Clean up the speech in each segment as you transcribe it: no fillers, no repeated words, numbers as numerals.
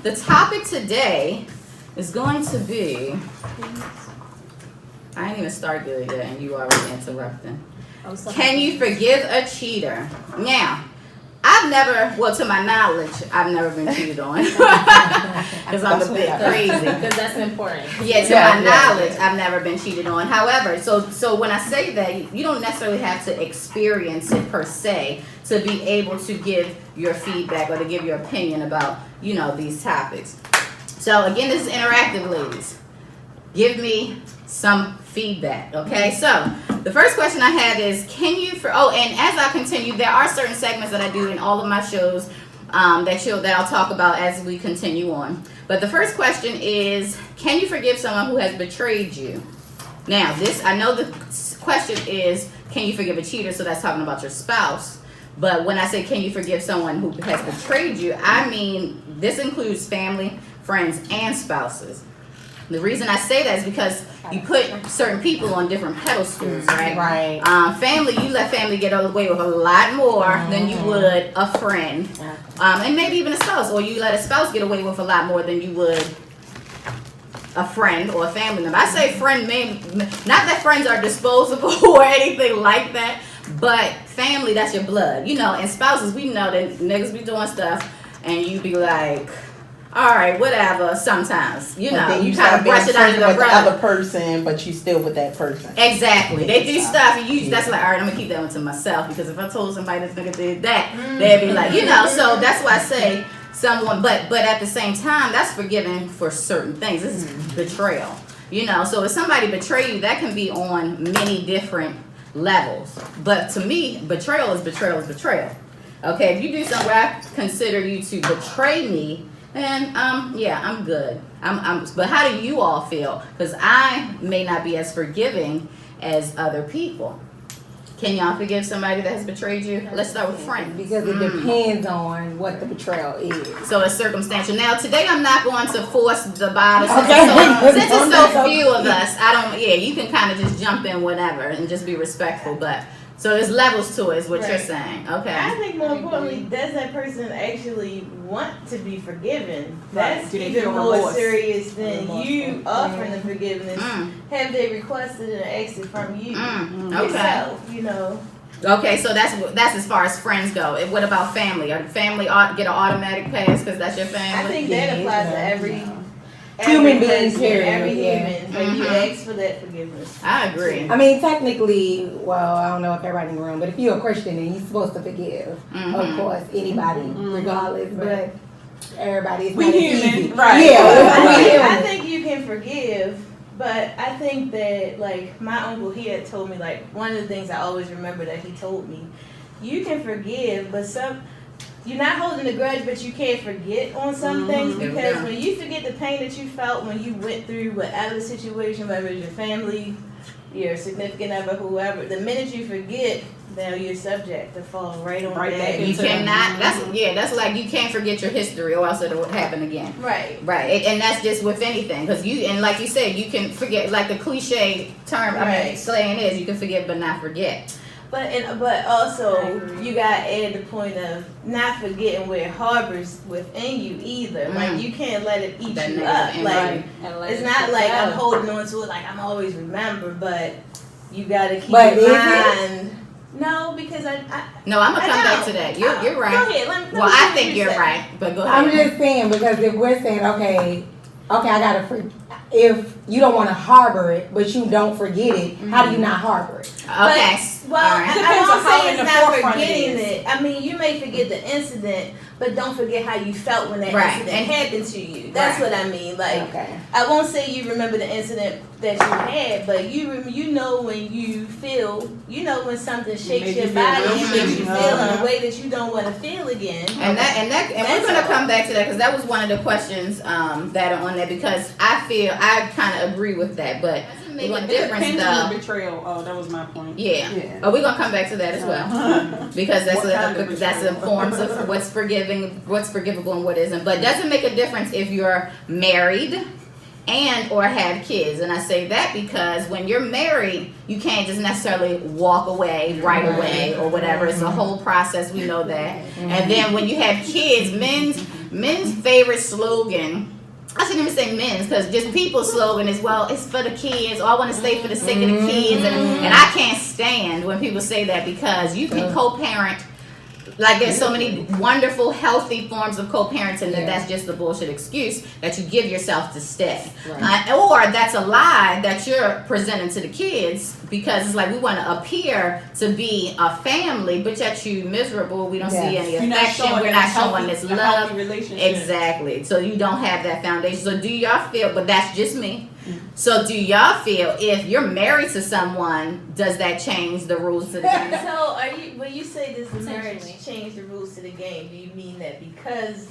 the topic today is going to be. I ain't even started good yet, and you already interrupting. Can you forgive a cheater? Now, I've never, well, to my knowledge, I've never been cheated on. Because I'm a bit crazy. Because that's important. Yeah, to my knowledge, I've never been cheated on. However, so when I say that, you don't necessarily have to experience it per se to be able to give your feedback or to give your opinion about, these topics. So again, this is interactive, ladies. Give me some feedback, okay? So the first question I have is, and as I continue, there are certain segments that I do in all of my shows that I'll talk about as we continue on. But the first question is, can you forgive someone who has betrayed you? Now, I know the question is, can you forgive a cheater? So that's talking about your spouse. But when I say, can you forgive someone who has betrayed you, I mean, this includes family, friends, and spouses. The reason I say that is because you put certain people on different pedestals, right? Right. Family, you let family get away with a lot more than you would a friend, and maybe even a spouse, or you let a spouse get away with a lot more than you would a friend or a family member. I say friend, not that friends are disposable or anything like that, but family, that's your blood, and spouses, we know that niggas be doing stuff, and you be like, all right, whatever. Sometimes, you kind of brush it under the rug. The other person, but you still with that person. Exactly. They do stuff, and that's like, all right, I'm gonna keep that one to myself, because if I told somebody this nigga did that, they'd be like, So that's why I say someone, but at the same time, that's forgiving for certain things. This is betrayal, So if somebody betray you, that can be on many different levels. But to me, betrayal is betrayal is betrayal. Okay, if you do something where I consider you to betray me, and I'm good. But how do you all feel? Because I may not be as forgiving as other people. Can y'all forgive somebody that has betrayed you? Let's start with friends. Because it depends on what the betrayal is. So it's circumstantial. Now today I'm not going to force the bottle. Since it's so few of us, you can kind of just jump in whatever and just be respectful. But so there's levels to it, is what you're saying. Okay. I think more importantly, does that person actually want to be forgiven? That's even more serious than you offering the forgiveness. Have they requested an exit from you yourself, Okay, so that's as far as friends go. And what about family? Or family get an automatic pass because that's your family? I think that applies to every human being, period. Every human. But you ask for that forgiveness. I agree. I mean, technically, well, I don't know if everybody in the room, but if you're a Christian, then you're supposed to forgive. Of course, anybody, regardless. But everybody is not easy. Right. Yeah. I think you can forgive, but I think that, like, my uncle, he had told me, like, one of the things I always remember that he told me, you can forgive, but you're not holding a grudge, but you can't forget on some things, because when you forget the pain that you felt when you went through whatever situation, whether it's your family, your significant other, whoever, the minute you forget, now you're subject to fall right back. You cannot. That's like you can't forget your history, or else it'll happen again. Right. And that's just with anything, because and like you said, you can forget. Like the cliche term, slang is, you can forget but not forget. But also you gotta add the point of not forgetting where it harbors within you either. Like you can't let it eat you up. Like it's not like I'm holding on to it like I'm always remember, but you gotta keep in mind. No, because I'm gonna come back to that. You're right. Go ahead. Well, I think you're right, but go ahead. I'm just saying, because if we're saying, okay, I gotta if you don't want to harbor it, but you don't forget it, how do you not harbor it? Okay. I won't say it's not forgetting it. I mean, you may forget the incident, but don't forget how you felt when that incident happened to you. That's what I mean. Like, I won't say you remember the incident that you had, but you know when you feel, when something shakes your body and makes you feel in a way that you don't want to feel again. And we're gonna come back to that, because that was one of the questions that are on there, because I kind of agree with that, but make a difference though. Betrayal. Oh, that was my point. Yeah. Oh, we're gonna come back to that as well, because that's the forms of what's forgivable and what isn't. But it doesn't make a difference if you're married and or have kids. And I say that because when you're married, you can't just necessarily walk away right away or whatever. It's a whole process. We know that. And then when you have kids, men's favorite slogan. I shouldn't even say men's, because just people's slogan is, well, it's for the kids, or I want to stay for the sake of the kids. And I can't stand when people say that, because you can co-parent. Like, there's so many wonderful, healthy forms of co-parenting that that's just a bullshit excuse that you give yourself to stay. Right. Or that's a lie that you're presenting to the kids, because it's like we want to appear to be a family, but yet you miserable. We don't see any You're not affection. showing We're that not showing healthy- this a love. healthy relationship. Exactly. So you don't have that foundation. So do y'all feel, but that's just me. So do y'all feel if you're married to someone, does that change the rules to the game? So are you, when you say does the marriage change the rules to the game, do you mean that because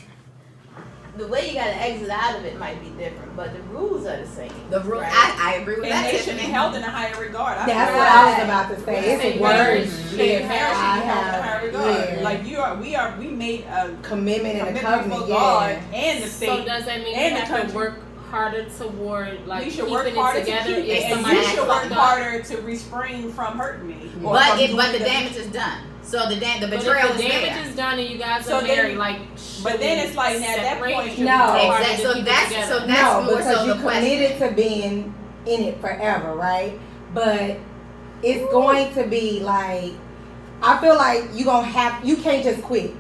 the way you gotta exit out of it might be different, but the rules are the same? The rule, right? I agree with And that, they should be Tiffany. held in a higher regard. That's feel what like I was about to say. It's a marriage word. should be held in a higher have, regard. yeah. Like we made a Commitment and a commitment covenant, for God yeah. and the So state. does that mean and you the have to country. work harder toward like We should keeping work it harder together to keep if it, and somebody you should work fucked up? harder to refrain from hurting me. Or But from the doing damage is done. So the But betrayal if the is damage there. is done and you guys So are then- married, like, but then it's like, now at that separate? point, No. Harder Exactly. to So keep it that's together. No, more because so you the question. committed to being in it forever, right? But it's going to be like, I feel like you can't just quit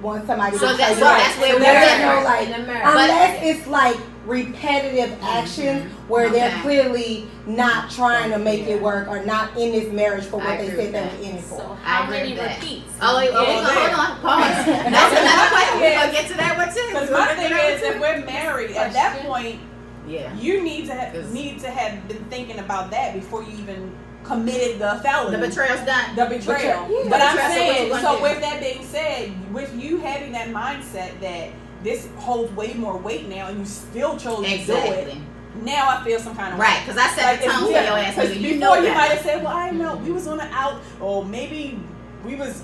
once somebody. So betrays that's you. where we're There's different. no like, In a marriage. unless it's like repetitive actions where they're Okay. clearly not trying to make it work or not in this marriage for I what they agree said they with were in it So for. how I agree many with that. repeats? Oh, wait, hold on, pause. That's another question. We're gonna get to that one too. Because We're my gonna thing get to is, that if one we're married, at that Question. point, too. Yeah. you need to Cause- have been thinking about that before you even committed the felony. The betrayal's done. The betrayal. Yeah. But I'm Betrayal, so what saying, you gonna so do? with that being said, with you having that mindset that this holds way more weight now, and you still chose to do it, Exactly. now I feel some kind of Right, because I set the it's tone for weird. your ass. 'Cause Nigga. You before know you that. might have said, well, I know we was on the out, or maybe we was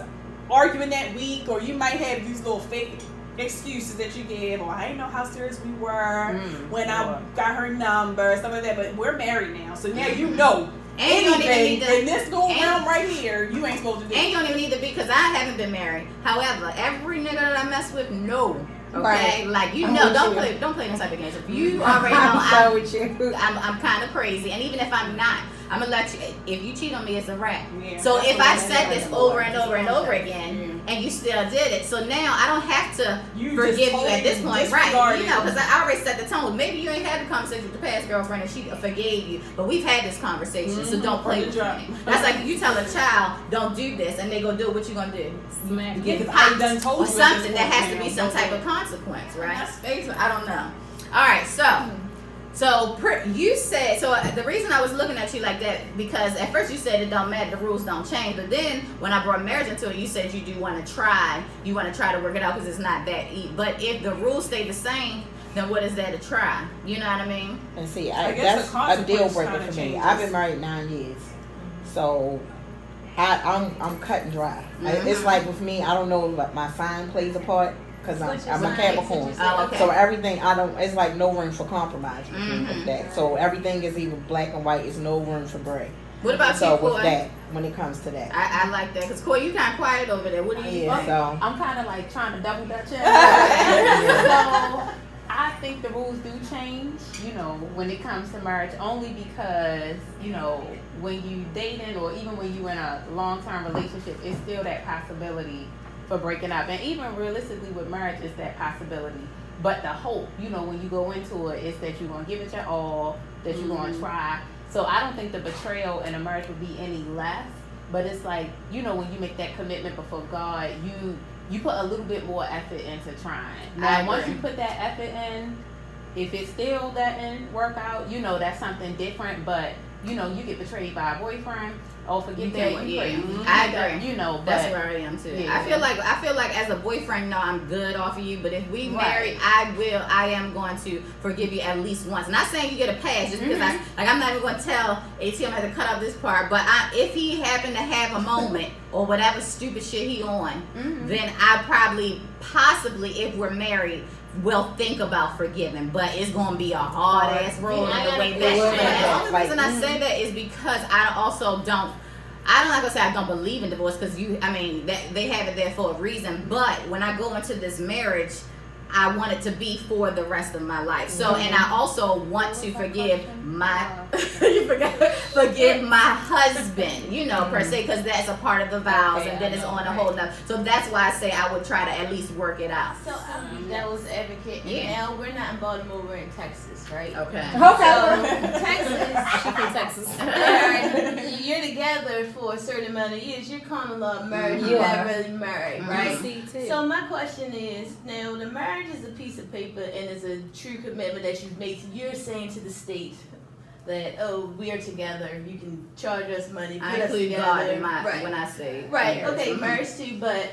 arguing that week, or you might have these little fake excuses that you give, or I didn't know how serious we were when I got her number, stuff like that. But we're married now, so now you know And you don't even anything need to. in this go and- around right here, you ain't supposed to do. And you don't even need to be, because I haven't been married. However, every nigga that I mess with, no. Okay? Right. Like, you I'm know, with don't play no type of games. If you already know I'm so with you. I'm kind of crazy. And even if I'm not, I'm going to let you, if you cheat on me, it's a wrap. Yeah, So that's if what I I'm said saying. this over and over and over again, and you still did it, so now I don't have to You just forgive you at this totally point, right? disregarded You know, it. because I already set the tone. Maybe you ain't had the conversation with the past girlfriend and she forgave you, but we've had this conversation, so don't play with me. That's like you tell a child, don't do this, and they go do it, what you gonna do? Smack. Get Because I popped done told or you at this something. That point has to now, be some don't type do of it. consequence, right? I don't know. All right, so you said, so the reason I was looking at you like that, because at first you said it don't matter, the rules don't change, but then when I brought marriage into it, you said you do want to try to work it out because it's not that easy. But if the rules stay the same, then what is there to try? You know what I mean? And see, I guess that's the a deal consequence breaker kinda for me. changes. I've been married 9 years, so I'm cut and dry. It's Mhm. like with me, I don't know if my sign plays a part because What's I'm your a sign? Capricorn. Oh, okay. So everything it's like no room for compromise with me Mhm. with that. So everything is either black and white. It's no room for gray. What about So you, with Coy? that, when it comes to that, I like that because Coy, you kind of quiet over there. What do you? yeah. So I'm kind of like trying to double dutch it. So I think the rules do change, you know, when it comes to marriage, only because, you know, when you dating or even when you in a long-term relationship, it's still that possibility for breaking up. And even realistically with marriage, it's that possibility. But the hope, you know, when you go into it, is that you're going to give it your all, that you're going to try. So I don't think the betrayal in a marriage would be any less. But it's like, you know, when you make that commitment before God, you put a little bit more effort into trying. I Now, once agree. you put that effort in, if it still doesn't work out, you know, that's something different. But, you know, you get betrayed by a boyfriend, oh, forget You that. can- You yeah, pray. I agree. You know, That's but where I am too. Yeah. I feel like as a boyfriend, no, I'm good off of you. But if we Right. married, I am going to forgive you at least once. Not saying you get a pass just because I'm not even going to tell AT I'm going to cut off this part. But if he happened to have a moment or whatever stupid shit he on, then I possibly, if we're married, will think about forgiving. But it's going to be a hard ass roll Yeah, on the way it that would. shit. And the only Like, reason I say that is because I also don't. I'm not gonna say I don't believe in divorce because they have it there for a reason. But when I go into this marriage, I want it to be for the rest of my life. So, and I also want to forgive forgive my husband, you know, per se, because that's a part of the vows, Okay, and then I it's know. on a whole nother. So that's why I say I would try to at least work it out. So I'm devil's advocate. And Yeah. now we're not in Baltimore, we're in Texas, right? Okay. Okay. So Texas, She from Texas. you're together for a certain amount of years. You're common law married. Mhm. You're Yeah. not really married, right? DC So my question is, now the marriage is a piece of paper and is a true commitment that you've made. So you're saying to the state that, oh, we are together. You can charge us money. I put us include together. God in my right. when I say Right. marriage. Okay. Mhm. Marriage too, but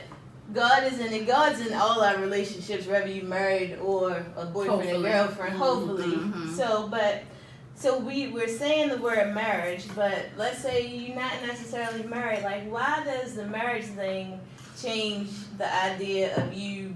God is in it. God's in all our relationships, whether you married or a boyfriend Hopefully. and girlfriend. Hopefully. Mhm. So we're saying the word marriage, but let's say you're not necessarily married. Like, why does the marriage thing change the idea of you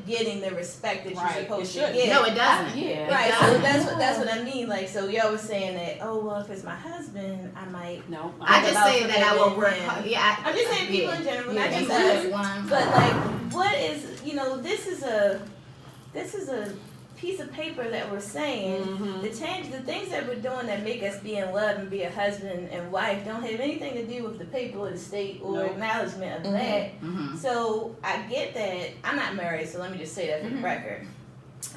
getting the respect that you're Right, supposed it to should. get? No, it doesn't. Yeah. It Right, doesn't. so that's what I mean. Like, so y'all was saying that, oh well, if it's my husband, I might. No. I just about say that I will work forgiving hard. him. Yeah, I'm just saying people yeah. in general, Yeah, not just that's us. one. But like, what is this is a piece of paper that we're saying. Mhm. The things that we're doing that make us be in love and be a husband and wife don't have anything to do with the paper or the state or Nope. acknowledgement of Mhm. that. Mhm. So I get that. I'm not married, so let me just say that for the record.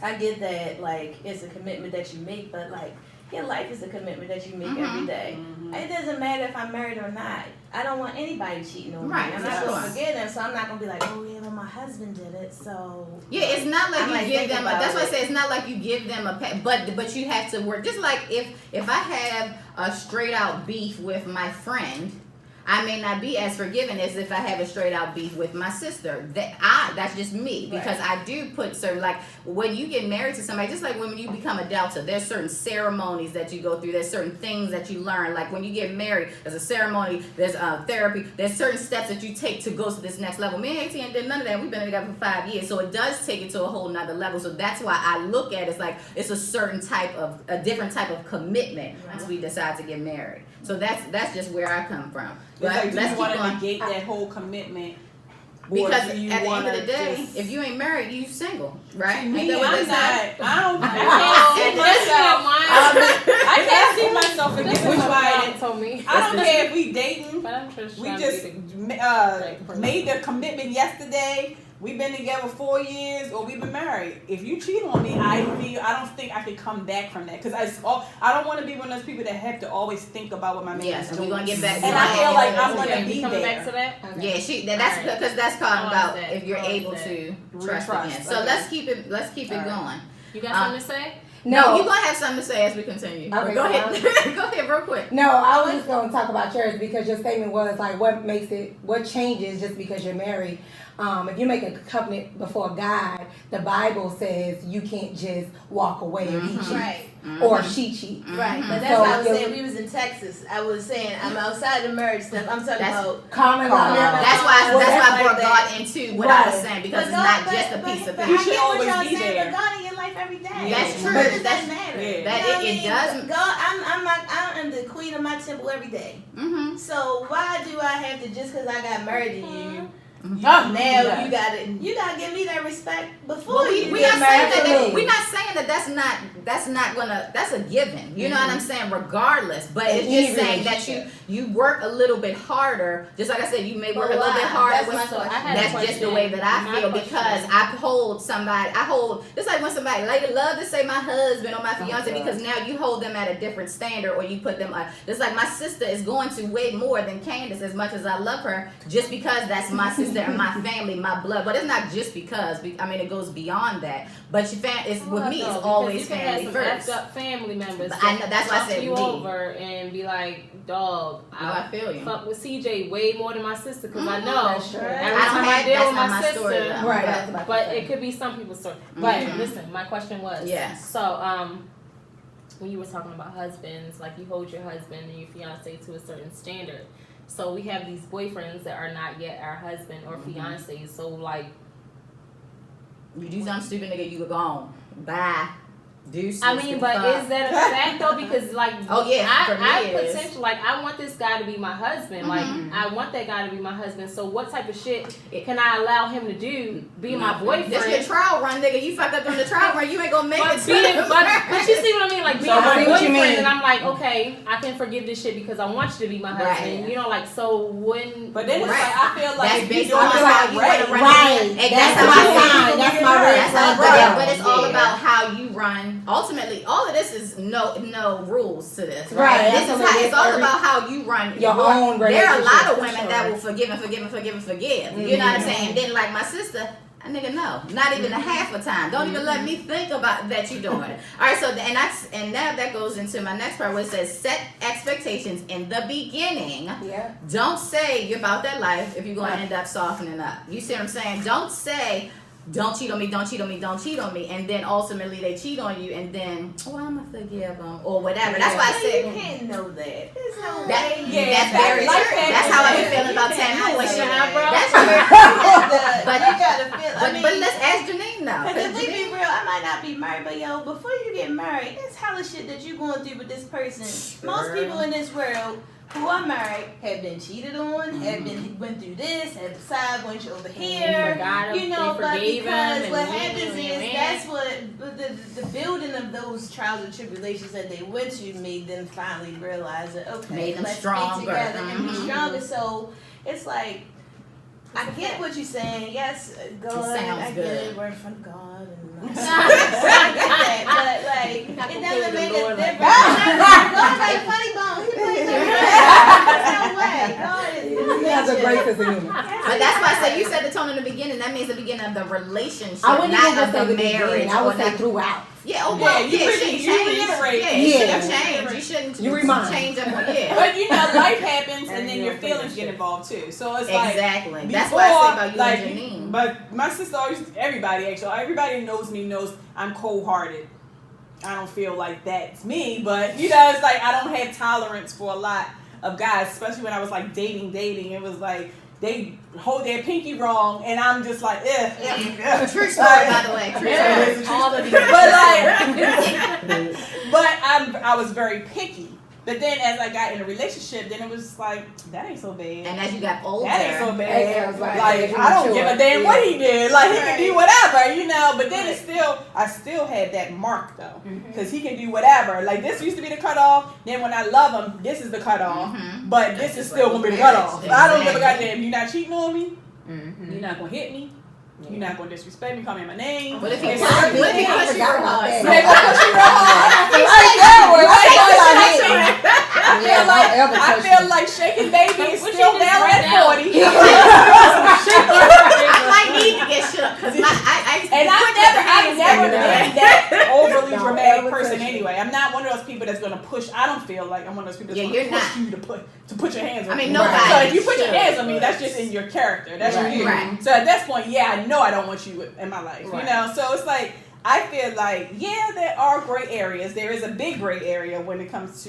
I get that, like, it's a commitment that you make, but like, your life is a commitment that you make every day. Mhm. It doesn't matter if I'm married or not. I don't want anybody cheating on Right, me. I'm for not gonna sure. forget them, so I'm not gonna be like, oh yeah, well my husband did it, so. Yeah, it's not I like might you give think them. about That's why I it. say it's not like you give them but you have to work. Just like if I have a straight out beef with my friend, I may not be as forgiving as if I have a straight out beef with my sister. That's just me, because I do put certain, like when you get married to somebody, just like when you become a Delta, there's certain ceremonies that you go through. There's certain things that you learn. Like when you get married, there's a ceremony. There's therapy. There's certain steps that you take to go to this next level. Me and ATN did none of that. We've been together for 5 years, so it does take it to a whole nother level. So that's why I look at it as like it's a certain a different type of commitment once we decide to get married. So that's just where I come from. It's But like, do let's you keep want to going. negate that whole commitment? Or Because do at you the end wanna of the day, just- if you ain't married, you single, right? Me, Ain't that what I'm they say? not. I don't. I can't see myself forgiving somebody. told me. I don't care if we dating. But I'm just We trying just to be made the commitment yesterday. We've been together 4 years, or we've been married. If you cheat on me, I don't think I could come back from that, because I don't want to be one of those people that have to always think about what my man Yes, is and doing. we're gonna get back. And I feel like I'm okay, gonna we be coming there. back to that. Yeah, that's Alright. because that's talking I about understand. if you're I able understand. to trust Trust, again. So okay. let's keep it Alright. going. You got something to say? No, you're gonna have something to say as we continue. Okay, Go so ahead. Go ahead, real quick. No, I was just going to talk about yours because your statement was like, what changes just because you're married? If you make a covenant before God, the Bible says you can't just walk away if he cheats Right. or she cheats. Right, but Mhm. that's So why I was if- saying we was in Texas. I was saying I'm outside the marriage stuff. I'm talking That's- about. Common law. That's why Well, I that's brought like God that. into what I was Right. saying, because But it's God- not but- just a piece of but paper. You I should get what always y'all be saying, there. but God in your life every day. That's true. What does That's- that matter? Yeah. You That know what I it mean? doesn't. God, I am the queen of my temple every day. Mm-hmm. So why do I have to, just because I got married to you? Yeah. Now you gotta give me that respect before Well, you we get not saying married. that. We're not saying that that's not gonna. That's a given. You know what I'm saying? Regardless, but it's Any just saying that you work a little bit harder. Just like I said, you may work a little bit harder. That's with my some- question. I had a That's just the question. way that I My feel, question. because I hold just like when somebody like love to say my husband or my fiance, God. because now you hold them at a different standard, or you put them just like my sister is going to way more than Candace, as much as I love her, just because that's my sister and my family, my blood. But it's not just because. I mean, it goes beyond that. But it's with me, it's always you can family have some first. effed up family members. But I know- that's why I talk said you me. over and be like, dog, No, I feel you. fuck with CJ way more than my sister, because I Mhm. know That's true. every I don't time I have deal that's with not my my story, sister. though. Right. that's about to But say. it could be some people's story. But Mhm. listen, my question was, Yes. so when you were talking about husbands, like you hold your husband and your fiance to a certain standard. So we have these boyfriends that are not yet our husband or Mhm. fiancés. So like, You do something stupid, nigga, you go home. Bye. Deuces, I mean, but goodbye. is that a fact though? Because like, Oh, yeah, for me I it is. potential like I want this guy to be my husband. Mhm. Like I want that guy to be my husband. So what type of shit can I allow him to do? Be my boyfriend? This your trial run, nigga. You fucked up on the trial run. You ain't gonna make it. But you see what I mean? Like being So I my see what you boyfriend, mean. and I'm like, okay, I can forgive this shit because I want you to be my husband. Right. You know, like so when. But then it's Right. like I feel like That's if based you on doing how it you right, wanna run Right. it. And That's that's my how I sign. That's my red That's flag. all, but it's all Yeah. about how you run. Ultimately, all of this is no rules to this, Right, right? This is how, absolutely. it's all Every- about how you run your own There are a lot relationship, of for women sure. that will forgive and forgive and forgive and forgive. You know what I'm saying? And then like my sister. A nigga, no, not even a half a time. Don't even let me think about that you're doing it. All right, so and now that goes into my next part where it says set expectations in the beginning. Yeah. Don't say you're about that life if you're going to end up softening up. You see what I'm saying? Don't say, don't cheat on me, don't cheat on me, don't cheat on me. And then ultimately they cheat on you and then, oh, I'm going to forgive them or whatever. That's why I You said, can't know that. There's no that, way. Yeah, that's that's very like true. that. That's how I be Yeah. feeling about You Tamu when can't she, say that, bro. that's But you gotta feel. I mean, but let's ask Janine now. Because if 'cause we be Janine- real, I might not be married, but yo, before you get married, it's hella shit that you going through with this person. Most people in this world who are married have been cheated on, have been went through this, have decided went over here, forgot him, you know. they But forgave him, because and what you happens and is man. that's what the building of those trials and tribulations that they went through made them finally realize that okay, Made them let's stronger. be together and be Mhm. stronger. So it's like. I get what you're saying. Yes, God, sounds I get good. it. We're from God, and I get that. But like, not it gonna doesn't play make with the a Lord like difference. God like funny bone. He plays everything. No way. God is. He has a great sense of humor. But that's why I said you said the tone in the beginning. That means the beginning of the relationship, I wouldn't even not just of say the the marriage. beginning. I would or say not- throughout. Yeah, oh Yeah, well, you yeah, it really- shouldn't you change. reiterate. Yeah, it Yeah. shouldn't change. You shouldn't You remind. change up. Yeah. But you know, life happens, and then you your don't think feelings that get shit. involved too. So it's like Exactly. That's why I say about you like, and Janine. But my sister always, everybody knows me knows I'm cold-hearted. I don't feel like that's me, but you know, it's like I don't have tolerance for a lot of guys, especially when I was like dating. It was like they hold their pinky wrong, and I'm just like, True story, by the way. True Yeah, story. it's a true All of these. but I was very picky. But then as I got in a relationship, then it was like that ain't so bad. And as you got older, That ain't so Yeah, bad. I was right. Like As you I don't mature. give a damn what he did. Like he can Right. do whatever, you know. But then it's still, I still had that mark though, because he can do whatever. Like this used to be the cutoff. Then when I love him, this is the cutoff. Mhm. But this is still gonna be the cutoff. Exactly. I don't give a goddamn. You're not cheating on me. Mhm. You're not gonna hit me. You're not gonna disrespect me. Call me my name. What if he It's pushed not- you? What if he I pushed you forgot real about hard? that. They gonna push you real hard. I feel like shaking baby is What still you just valid read at out? 40. I might need to get shook because And I've never been that overly No, dramatic ever person touch you. anyway. I'm not one of those people that's gonna push. I don't feel like I'm one of those people that's Yeah, gonna you're push not. you to put your hands on I mean, me. nobody So if you put your should, hands on me, but- that's just in your character. That's Right. you. Right. So at that point, yeah, I know I don't want you in my life. Right. You know. So it's like I feel like yeah, there are gray areas. There is a big gray area when it comes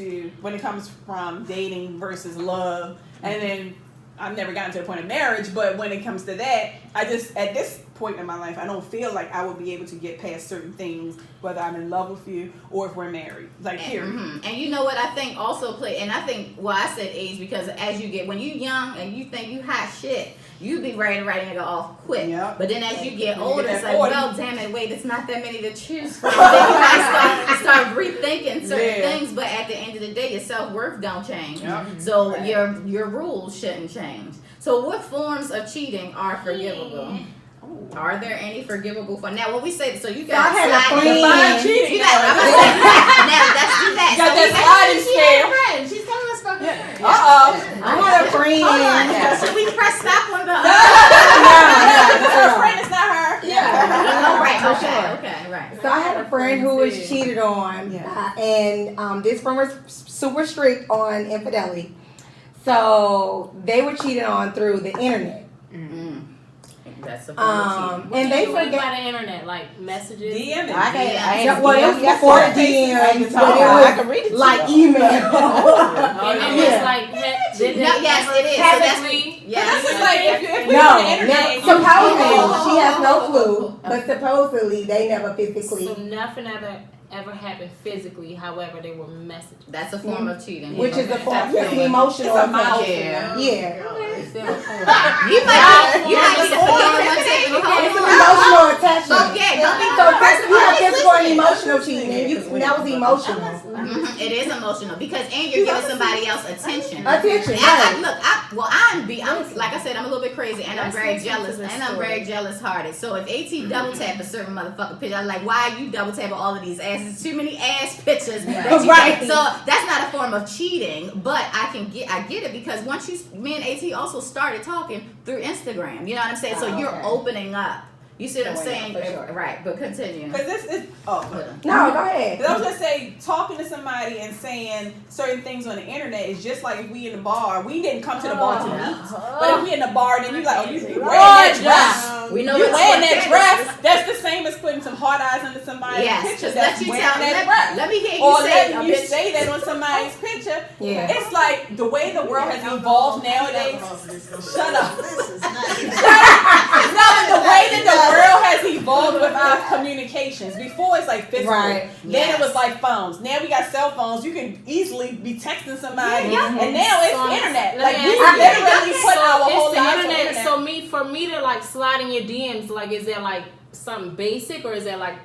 from dating versus love, and then I've never gotten to the point of marriage. But when it comes to that, I just at this point in my life, I don't feel like I would be able to get past certain things, whether I'm in love with you or if we're married. Like period. Mhm. And you know what I think also play, and I think I said age because as you get when you young and you think you hot shit, you be ready to write a nigga off quick. Yep. But then as you get When you older, get it's that like, 40. well, damn it, wait, it's not that many to choose from. Then you might start rethinking certain Yeah. things, but at the end of the day, your self worth don't change. Yep. So Right. your rules shouldn't change. So what forms of cheating are forgivable? Are there any forgivable forms? Now, when we say so, you got I had a sliding friend- scale. cheating. You got, I'm gonna say now. Let's do that. You got So that we- sliding scale. She's telling us about her. I had a friend. Hold on. Should we press stop on the? Her friend is not her. Oh, right. For Okay. sure. Okay. Right. So I had a friend who was cheated on, and this friend was super strict on infidelity. So they were cheated on through the internet. That's a form of cheating. And they What do you mean by forget. the internet, like messages. DM it. Well, it was before the DMs, but I it can read it was to like you. email. And then Yeah. it's like, did they No, yes, ever it is. So that's physically- yes. This is like if we No, on the internet. never, and you- supposedly Oh, she has no oh, clue, but supposedly they never So physically. nothing ever ever happened physically. However, they were messages. That's a form of cheating. Which is a form, That's it's emotional It's a affection. Yeah. It's still a form. You might need to forgive one It's table. emotional attachment. So yeah, don't be So first you have physical and listening. emotional cheating, and that was emotional. Mhm, it is emotional because and you're giving somebody else attention. Attention, And I, right. look, I'm like I said, I'm a little bit crazy and I'm very jealous and I'm very jealous hearted. So if AT double tap a certain motherfucking picture, I'm like, why are you double tapping all of these asses? Too many ass pictures. that you Right. take. So that's not a form of cheating, but I get it because once me and AT also started talking through Instagram. You know what I'm saying? So you're opening up. You see what I'm saying? for sure. Right, but continue. Because this is Hold on. No, go ahead. I was gonna say, talking to somebody and saying certain things on the internet is just like if we in the bar. We didn't come to the bar to meet, but if we in the bar, then you like, oh, you wearing that dress. We know You it's wearing that what dress. That's the same as putting some hard eyes under somebody's Yes, picture. just That's let you wearing tell. that dress. Let me hear you Or say, letting you bitch. say that on somebody's picture. Yeah. It's like the way the world has evolved nowadays. Shut up. This is not. No, but the way that the world has evolved with our communications. Before it's like physical. Right. Then it Yes. was like phones. Now we got cell phones. You can easily be texting somebody. Yeah. And now it's So, internet. let Like me we ask you, literally put so our whole it's the lives on internet. internet. So for me to like slide in your DMs, like is there like something basic or is there like,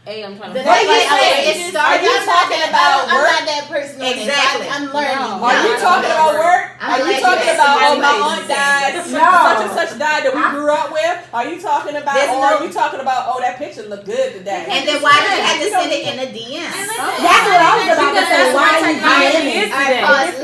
hey, I'm trying to. The way you say it Are started. you talking about I'm work? not that person. on this. Exactly. I'm learning. No. Are you talking about work? I'm Are you glad talking you about, asked oh, me my that. aunt died, No. such and such died that we grew up with? Are you talking about, There's or no- are you talking about, oh, that picture looked good today? And then why did you have to send it in a DM? That's what I was about to say. Why are you DMing? Is All right, today. pause.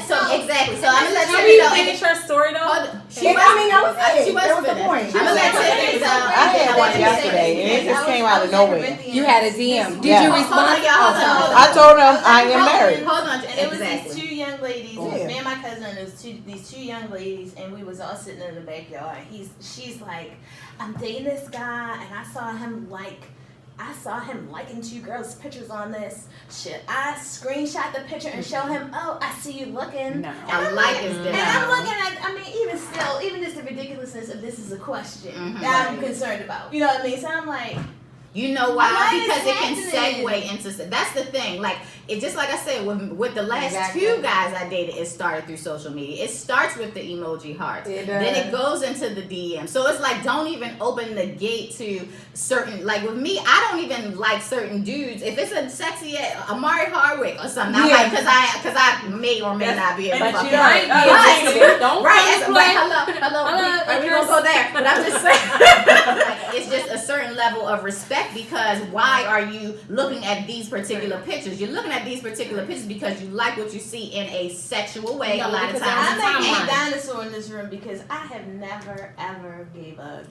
So exactly. So I'm gonna let Can you we know. finish her story though? Hold on. I mean, that was it. She was That was the finished. point. I'm gonna let Tiffany know. I had one yesterday, and it just came out of nowhere. You had a DM. Did Yeah. you Hold respond? on, y'all. Hold on. I told him I am married. Hold on. And it was these Exactly. two young ladies. It was Yeah. me and my cousin. It was these two young ladies, and we was all sitting in the backyard. She's like, I'm dating this guy, and I saw him liking two girls' pictures on this shit. I screenshot the picture and show him. Oh, I see you looking. No. A like is And different. I'm looking at, I mean, even still, even just the ridiculousness of this is a question Mhm. that I'm concerned about. You know what I mean? So I'm like, You know why? Why is Because it can happening? segue into. That's the thing. Like it just like I said with the last Exactly. two guys I dated, it started through social media. It starts with the emoji hearts. It Then it does. goes into the DM. So it's like don't even open the gate to certain. Like with me, I don't even like certain dudes. If it's a sexy Amari Hardwick or something, I'm Yeah. like because I may or may not be able to But fuck you him. don't- But- Don't Right, play. it's like hello. We don't go there. But I'm just saying, like, it's just a certain level of respect because why are you looking at these particular pictures? You're looking at these particular pictures because you like what you see in a sexual way. No, a lot of because times, I may be a And- dinosaur in this room because I have never ever gave a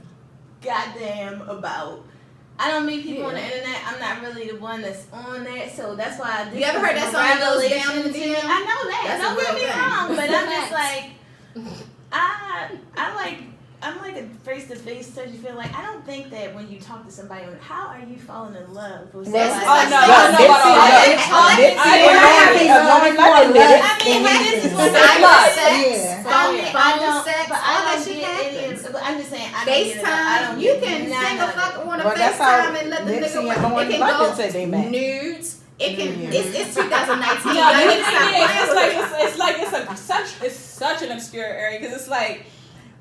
goddamn about. I don't meet people on the internet. I'm not really the one that's on there, so that's why. This You ever heard was that a song goes revelation down in the to me. DM? I know that. That's Don't a get real me thing. wrong, but I'm just Facts. like, I'm like a face-to-face touch. You feel like I don't think that when you talk to somebody, how are you falling in love with somebody? This is Oh, like no, saying- I don't know about all that. This is what Silent sex, Yeah. phone sex, but all I that don't shit get any happens. of. But I'm just saying, I don't get it. I FaceTime, don't you get can none sing a of it. fuck on a Well, that's how FaceTime and let the Nipsey nigga and Lauren it can London go said they met. nudes. It can it's 2019. No, Y'all but need the to thing stop playing is, with it's such an obscure area because it's like,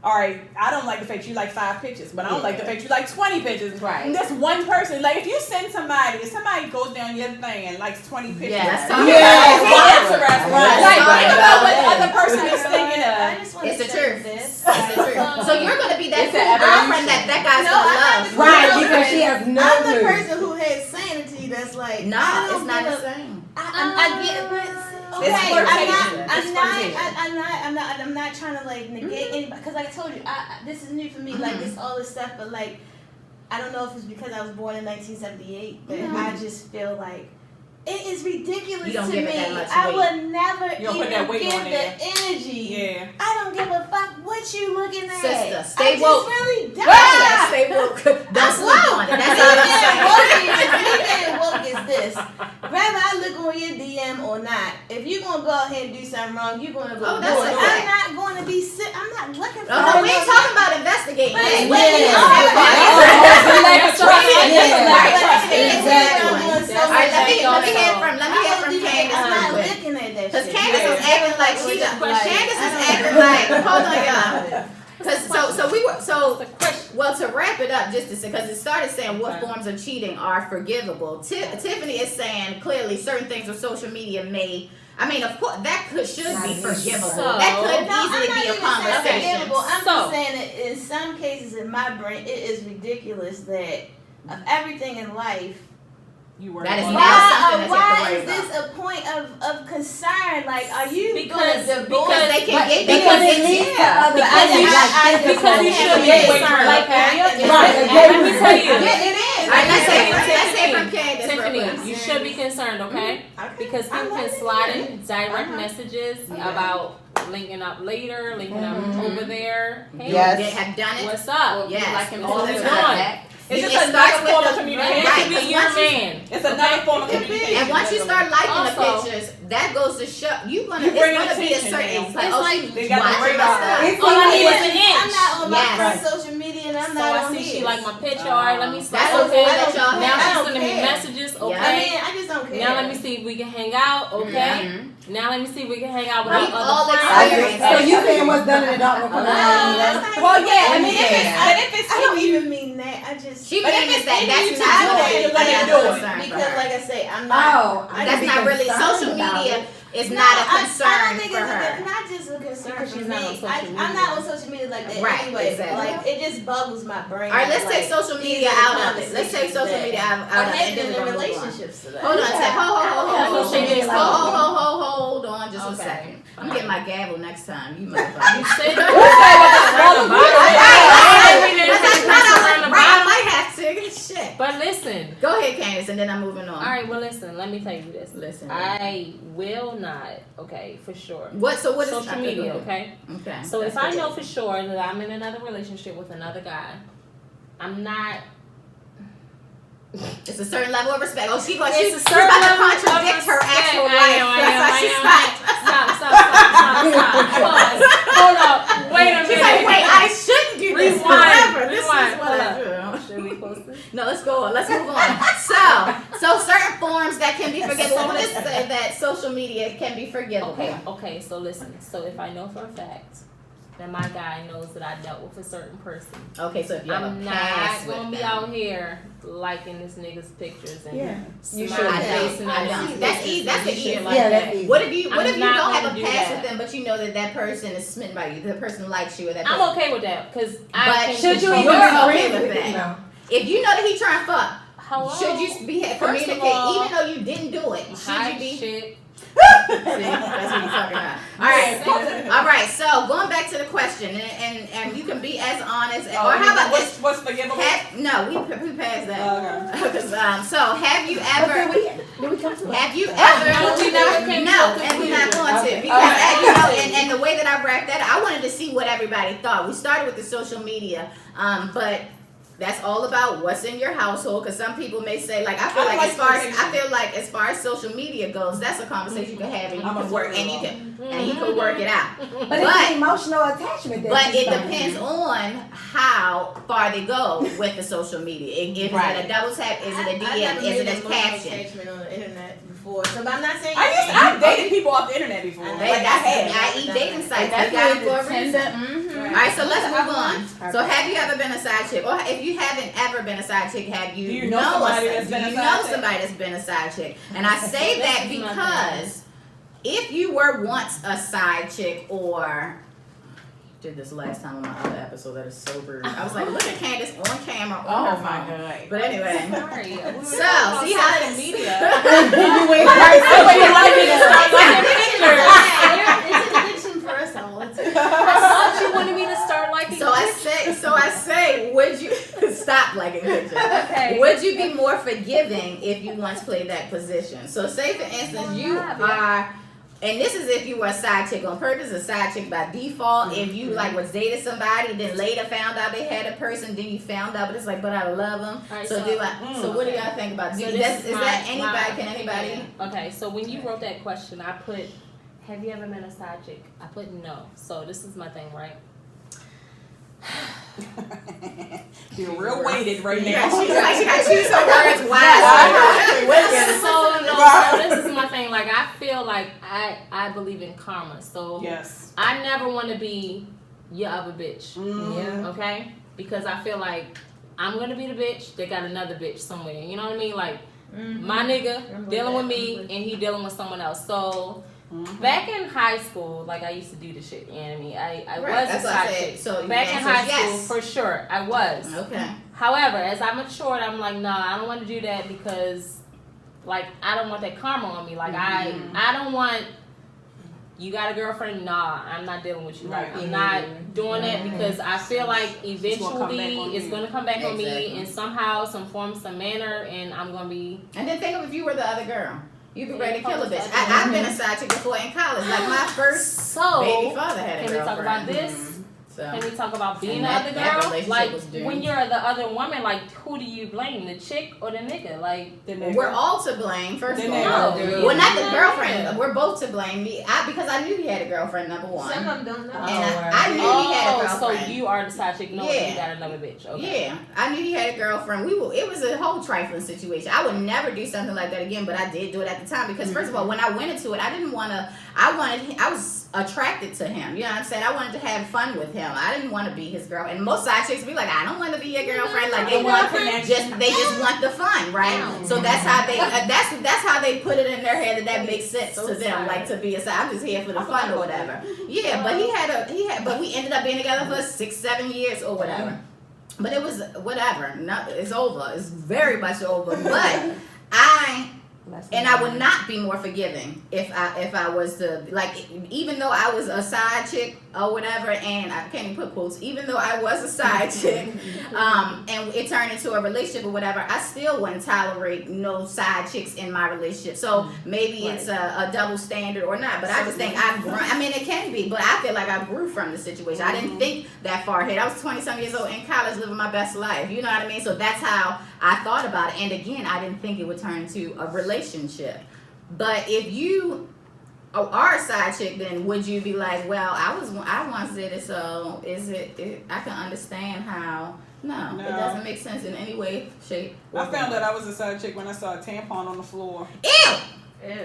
all right, I don't like the fact you like 5 pictures, but I don't like the fact you like 20 pictures. Right. And that's one person. Like if you send somebody, if somebody goes down your thing and likes 20 pictures, Yeah, that's that's interesting. Right. Like Right. think about what the Right. other person is thinking I of. just want It's to the say truth. this. It's the truth. So you're gonna be that It's cool an girlfriend evolution. that guy's No, gonna I'm love. not- Right, because she has no I'm the clue. person who has sanity. That's like, No, I don't it's not give the a- same. I get it, but okay, It's flirtation. I'm not trying to like negate anybody because like I told you, this is new for me. Like this all this stuff, but like I don't know if it's because I was born in 1978, but I just feel like it is ridiculous You don't to give it me. that much I weight. would never You don't put that even weight give on the there. energy. Yeah. I don't give a fuck what you looking at. Sister, stay I woke. just really don't. Ah! Stay woke. Don't sleep on it. That's all I'm saying. Woke is this. Whether I look on your DM or not, if you're gonna go ahead and do something wrong, you're gonna go Oh, do that's it. a fact. I'm not going to be sick. I'm not looking for. Oh no, we ain't talking about investigating. But Hey, it's wait, way yeah. beyond. Right. Exactly. Exactly. I'm doing so All right, Cause Candace was acting like she got. Candace is acting like. Hold on, y'all. Cause well, to wrap it up, just to say, because it started saying what forms of cheating are forgivable. Tiffany is saying clearly certain things on social media may. I mean, of course, that should be forgivable. That could easily be a conversation. I'm just saying that in some cases in my brain, it is ridiculous that of everything in life, that is not something that you have to worry is this about. a point of concern? Like, are you Because they can get Because it leads to other things. Because you should be concerned. Like, Right. let me tell you. It is. All right, let's say from Candace. Tiffany, you should be concerned, okay? Because people can slide in direct messages about linking up later, linking up over there. Hey, Yes. They have done it. what's up? Yes. Like him All to the be time. doing. It's It just starts another with form the- of communication. right, Be 'cause your once you- man. It's another form of communication. And once you start liking the Also- pictures, that goes to show it's bring gonna be a attention certain. now. It's like, It's oh, like- she They got the watching my radar. stuff. It's All I need is an I'm inch. not on my Yes. friend's social media, and I'm So not I on see his. she like my picture. All right, let me slide. That's Okay, okay that y'all now have. she's I don't sending me care. messages. Yeah. Okay. I mean, I just don't care. Now let me see if we can hang out. Okay. Mhm. Now let me see if we can hang out with We've our all other experienced friends. So you saying what's done in the dark will come out? Well, yeah, I mean, Yeah. if it's I don't hidden, even mean that. I just She But if means it's that in that's you to not do it, really you're gonna a do it. concern for because, her. like I say, I'm not. Oh, I That's can be not really concerned social about media. it. Is No, not a I concern don't think for it's her. not just a concern Because for she's me. not on social I'm media. not on social media like that Right, anyway. exactly. Like, it just boggles my brain. All right, let's like, take social these media are the out of it. Let's take conversations social that media out are of it. And happening then in we're gonna move on. relationships today. Hold on, Tiff. Hold on just a Okay. second. I'm getting my gavel next time. You You motherfucker. said I might have to. Shit. But listen. Go ahead, Candace, and then I'm moving on. All right. Well, listen. Let me tell you this. Listen. I will not. Okay, for sure. What is Social media. Okay. Okay. So if That's I know good. for sure that I'm in another relationship with another guy, I'm not. It's a certain level of respect. Oh, she's It's she's a about certain to level of contradict her respect. actual I life. am. That's why she's not. Stop. Pause. Hold up. Wait a minute. She's like, wait, I shouldn't do this. Rewind. However, this is Rewind. what I Hold do. Should we post this? No, let's go on. Let's move on. So certain forms that can be forgivable. So let's say that social media can be forgivable. Okay, so listen. So if I know for a fact that my guy knows that I dealt with a certain person, Okay, so if you have I'm a not past with gonna be them. out here liking this nigga's pictures and You smile should. face and I everything. know. That's easy. That's an easy. Yeah, that's easy. What if you I'm don't not have gonna a do past that. with them, but you know that person is smitten by you, the person likes you, or that person. I'm okay with that because But I can Should you control even You're myself. okay agree with that? No. If you know that he trying to fuck, Hello? should you be First of communicate all, even though you didn't do it? Should hide you be? shit. See, that's what you're talking about. All right. So going back to the question, and you can be as honest, or how about this? what's forgivable? No, we passed that. Okay. 'Cause, so have you ever? Did we come to it? Have you No, ever? we never came to No, a and we're not conclusion. going to because you know, and the way that I wrapped that, I wanted to see what everybody thought. We started with the social media, but that's all about what's in your household. Because some people may say, like, I feel like as far as social media goes, that's a conversation you can have, and you can work, and you can work it out. But it's an emotional attachment. But it depends on how far they go with the social media. Is it a double tap? Is it a DM? Is it a caption? Attachment on the internet before, so but I'm not saying. I've dated people off the internet before. I know. Like, I have. I.e. dating sites. That's They got it where for the a reason. Tinder- All right, so let's move on. So have you ever been a side chick? Or if you haven't ever been a side chick, have you, Do you know somebody that's been a do you side know chick? somebody that's been a side chick? And I say that This is my because if you were once a side chick or did this last time on my other episode that is so rude. I was like, look at Candace on camera on her phone. God. But anyway. Sorry. So, see how social this media. You went It's an addiction for us all. I thought you wanted me to start liking So I say, would you stop liking pictures? Okay. Would you be more forgiving if you once played that position? So say for instance you are, and this is if you were a side chick on purpose, a side chick by default. If you like was dated somebody, then later found out they had a person, then you found out, but it's like, but I love them. Alright, So what do y'all think about? So Is this is that my- anybody? my Can anybody? opinion. Okay, so when you wrote that question, I put, have you ever been a side chick? I put no. So this is my thing, right? You're real weighted right Yeah, now. she's like she got to choose her words wisely. So this is my thing. Like I feel feel like I believe in karma. So Yes. I never want to be your other bitch. Mm. Okay? Because I feel like I'm gonna be the bitch. They got another bitch somewhere. You know what I mean? Like my nigga dealing with me and he dealing with someone else. So back in high school, like I used to do the shit. You know what I mean? I Right, was that's a what I side said. chick. So Back the in answer high is school, yes. for sure, I was. Okay. However, as I matured, I'm like, nah, I don't want to do that because, like, I don't want that karma on me. Like, I don't want. You got a girlfriend? Nah, I'm not dealing with you. Like, Right. I'm not doing that because I feel like It's gonna come back eventually on it's you. gonna come back on me Exactly. in somehow, some form, some manner, and I'm gonna be. And then think of if you were the other girl. You'd be Yeah, ready to kill a bitch. probably I've been a side chick before in college. Like my first So baby father had a can we girlfriend. talk about this? So Can we talk about being And the that- other that girl? relationship Like was doomed. when you're the other woman, like who do you blame? The chick or the nigga? Like The nigga. we're all to blame. First of The all, nigga. well, not the Yeah. girlfriend. We're both to blame. Because I knew he had a girlfriend. Number one. Some of them don't know. And I knew he had a oh, so girlfriend. you are the side chick knowing Yeah. you got another bitch. Okay. Yeah, I knew he had a girlfriend. It was a whole trifling situation. I would never do something like that again, but I did do it at the time because first of all, when I went into it, I was attracted to him. You know what I'm saying? I wanted to have fun with him. I didn't want to be his girl. And most side chicks be like, I don't want to be your girlfriend. Like they just want the fun, right? So that's how they that's how they put it in their head that makes sense to them, like to be a side. I'm just here for the fun or whatever. Yeah, but but we ended up being together for 6-7 years or whatever. But it was whatever. It's over. It's very much over. But I would not be more forgiving if I was to, like, even though I was a side chick or whatever, and I can't even put quotes, even though I was a side chick, and it turned into a relationship or whatever, I still wouldn't tolerate no side chicks in my relationship. So maybe it's a double standard or not, but I just think it can be, but I feel like I grew from the situation. I didn't think that far ahead. I was 20-some years old in college living my best life. You know what I mean? So that's how I thought about it. And again, I didn't think it would turn into a relationship. But if you are a side chick, then would you be like, well, I once did it, so I can understand how. No, it doesn't make sense in any way, shape, or I found form. that I was a side chick when I saw a tampon on the floor. Ew!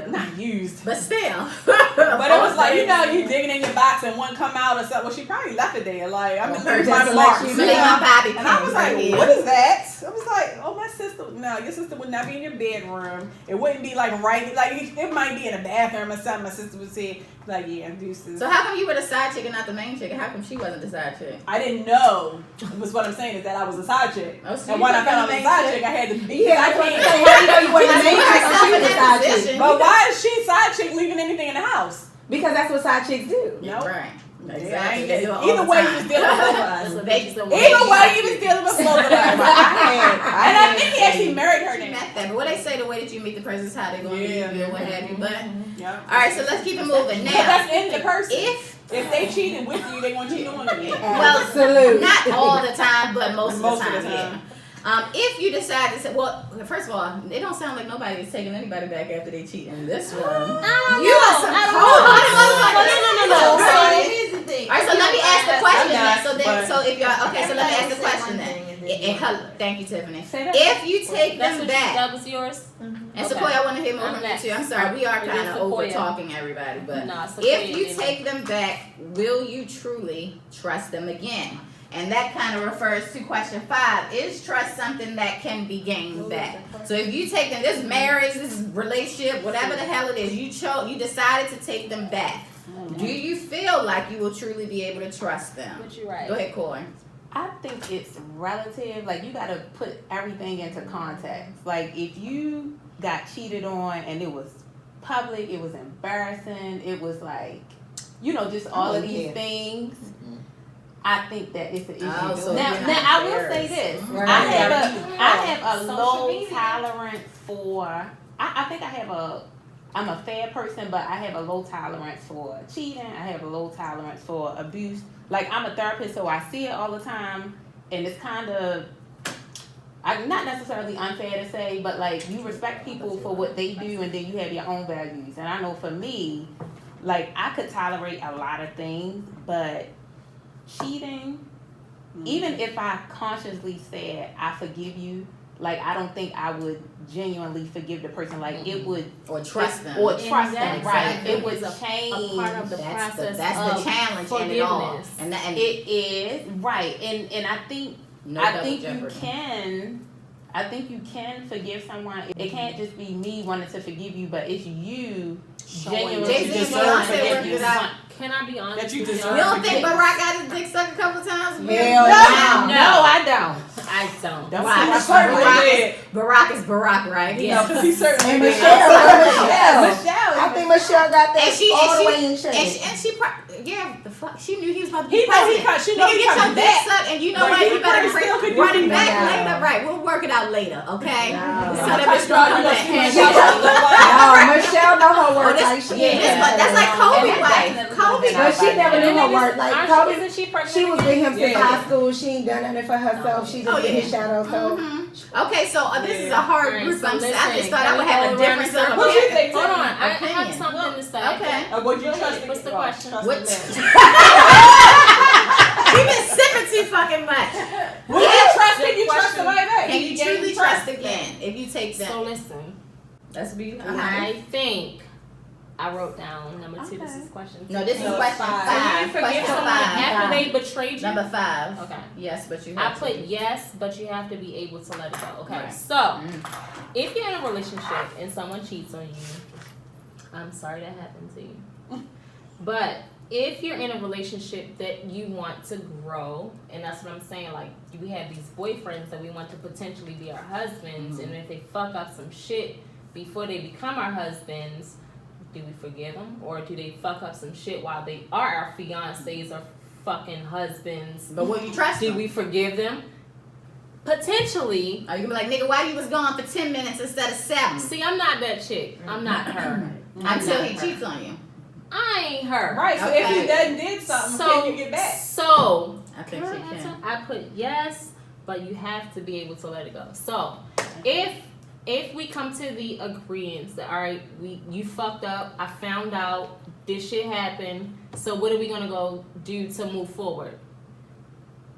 Not used. But still. But it was like, you digging in your box and one come out or something. Well, she probably left it there. Like, I'm just my marks. my body And I was like, pins. what is that? I was like, oh, my sister. No, your sister would not be in your bedroom. It wouldn't be like it might be in a bathroom or something. My sister would say, like, yeah, deuces. So how come you were the side chick and not the main chick? And how come she wasn't the side chick? I didn't know. Was what I'm saying is that I was a side chick. Oh, so And you when I become found out the I was a main side chick? chick, I had to be. Yeah, I that's what I'm can't. saying. How do you know you wasn't the main chick or she was the side chick? Position. But why is she side chick leaving anything in the house? Because that's what side chicks do. No. Right. Yeah, Exactly. They do it all either the way, time. you was dealing with both of us. That's what They- makes them Either way, you was dealing with both of us. And I think he actually married her She then. met them. But what they say, the way that you meet the person is how they're going to Yeah. meet you or what have you. But Yeah. all right, so let's keep it moving But now. that's in the person. If they cheating with you, they want you to cheat on you. well, Absolutely. not all the time, but most Most of of the the time. time. Yeah. If you decide to say, well, first of all, it don't sound like nobody is taking anybody back after they cheat in this room. You are some No. Here's the thing. All right, so let me ask the question then. not, So if y'all so let me ask the Say question one then. thing and then Thank you, Tiffany. Say that. If you take That's them what back, that was yours. and Okay. Sequoia, I want to hear more I'm from you next. too. I'm sorry, we are It kind is of Sequoia. over talking everybody, but Nah, Sequoia if you did take them back, will you truly trust them again? And that kind of refers to question 5. Is trust something that can be gained back? So if you take them, this marriage, this relationship, whatever the hell it is, you decided to take them back. Do you feel like you will truly be able to trust them? But you're right. Go ahead, Corey. I think it's relative. Like, you got to put everything into context. Like, if you got cheated on and it was public, it was embarrassing, it was like, just all of these things, I think that it's an issue. Oh, so now, you're not I will say embarrassed. this. Right. I have a Social low media. tolerance for, I think I'm a fair person, but I have a low tolerance for cheating. I have a low tolerance for abuse. Like, I'm a therapist, so I see it all the time, and it's kind of, not necessarily unfair to say, but like, you respect people for what they do, and then you have your own values. And I know for me, like, I could tolerate a lot of things, but cheating, even if I consciously said I forgive you, like I don't think I would genuinely forgive the person. Like it would Or trust them. or trust them, Exactly. right? It would It's change. a part of the That's the process that's of the challenge in it all. forgiveness. And that and It is right, and I think no I double think jeopardy. I think you can forgive someone. It can't just be me wanting to forgive you, but it's you genuinely Jay-Z and deserve Beyonce worked forgiveness. it out. Can I be honest? That you with deserve You don't think forgiveness. Barack got his dick sucked a couple times? Hell no. No, I don't. I don't. Don't Why? say certainly Barack did. Barack is Barack, right? Yeah. Because he certainly And did. Michelle. I think Michelle got that And she all the and way in she, check. and she yeah, the fuck, she knew he was about to be He know he president. cut. She know Nigga, he get your coming dick back. sucked, and you know But what? he You better probably still could run it do back that. later. Right, we'll work it out later, okay? No. So that bitch gonna come back. No, Michelle know her work Oh, like this, she yeah, this, but that's like Kobe wife. Kobe But she never knew her work. Like Aren't Kobe, isn't she pregnant she was again? with him since Yeah. high school. She ain't done nothing for herself. She just Oh, been yeah. his shadow. So Okay, so this is a hard Alright, group. so I just listen, thought I would can have we a go around difference the of circle? What you opinion. think? Hold on, I Opinion. have something to say. Okay. Would you trust What's the oh, question? trust What? the man. She been sipping too fucking much. Would you trust Good him? You trust question. somebody back. Can you truly trust again if you take that? So listen, Let's be. I think I wrote down number 2. This Okay. is question. No, this is No, question five. So you five. forgive Question someone five. after they betrayed you? Number 5. Okay. Yes, but you I have put to. yes, but you have to be able to let it go. Okay, Right. so if you're in a relationship and someone cheats on you, I'm sorry that happened to you. But if you're in a relationship that you want to grow, and that's what I'm saying, like we have these boyfriends that we want to potentially be our husbands, and if they fuck up some shit before they become our husbands, do we forgive them, or do they fuck up some shit while they are our fiancés or fucking husbands? But will you trust Do them? we forgive them? Potentially. Are you gonna be like, nigga, why you was gone for 10 minutes instead of 7? See, I'm not that chick. I'm not her. Until not he her. cheats on you. I ain't her. Right. So if Okay. he done did something, So, can you get back? so I think can she I answer? can. I put yes, but you have to be able to let it go. So if we come to the agreement that all right, you fucked up, I found out this shit happened. So what are we gonna go do to move forward?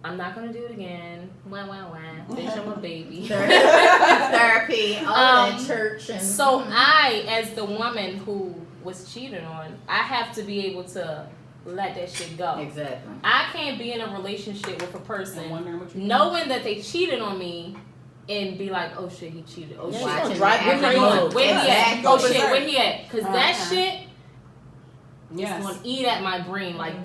I'm not gonna do it again. Wah wah wah. Bitch, I'm a baby. Therapy, all that church and So I, as the woman who was cheated on, I have to be able to let that shit go. Exactly. I can't be in a relationship with a I'm person wondering what you knowing that they cheated on me and be like, oh shit, he cheated. Oh Yeah, shit. she Watching gonna drive the you Where he every going? move. Where he at? Exactly. Oh Go shit, berserk. where he at? Cause that Uh-huh. shit is Yes. gonna eat at my brain. Like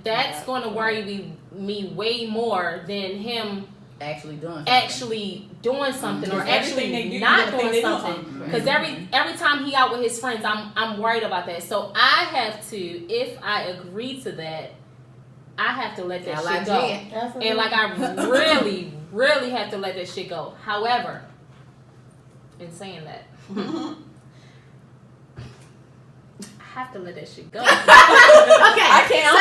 that's gonna worry me way more than him Actually doing something. actually doing something or Because everything they actually do, not you think doing they do something. something. Because every time he out with his friends, I'm worried about that. So I have to, if I agree to that, I have to let that shit go. And like I really, really have to let that shit go. However, in saying that, I have to let that shit go. Okay. I can't.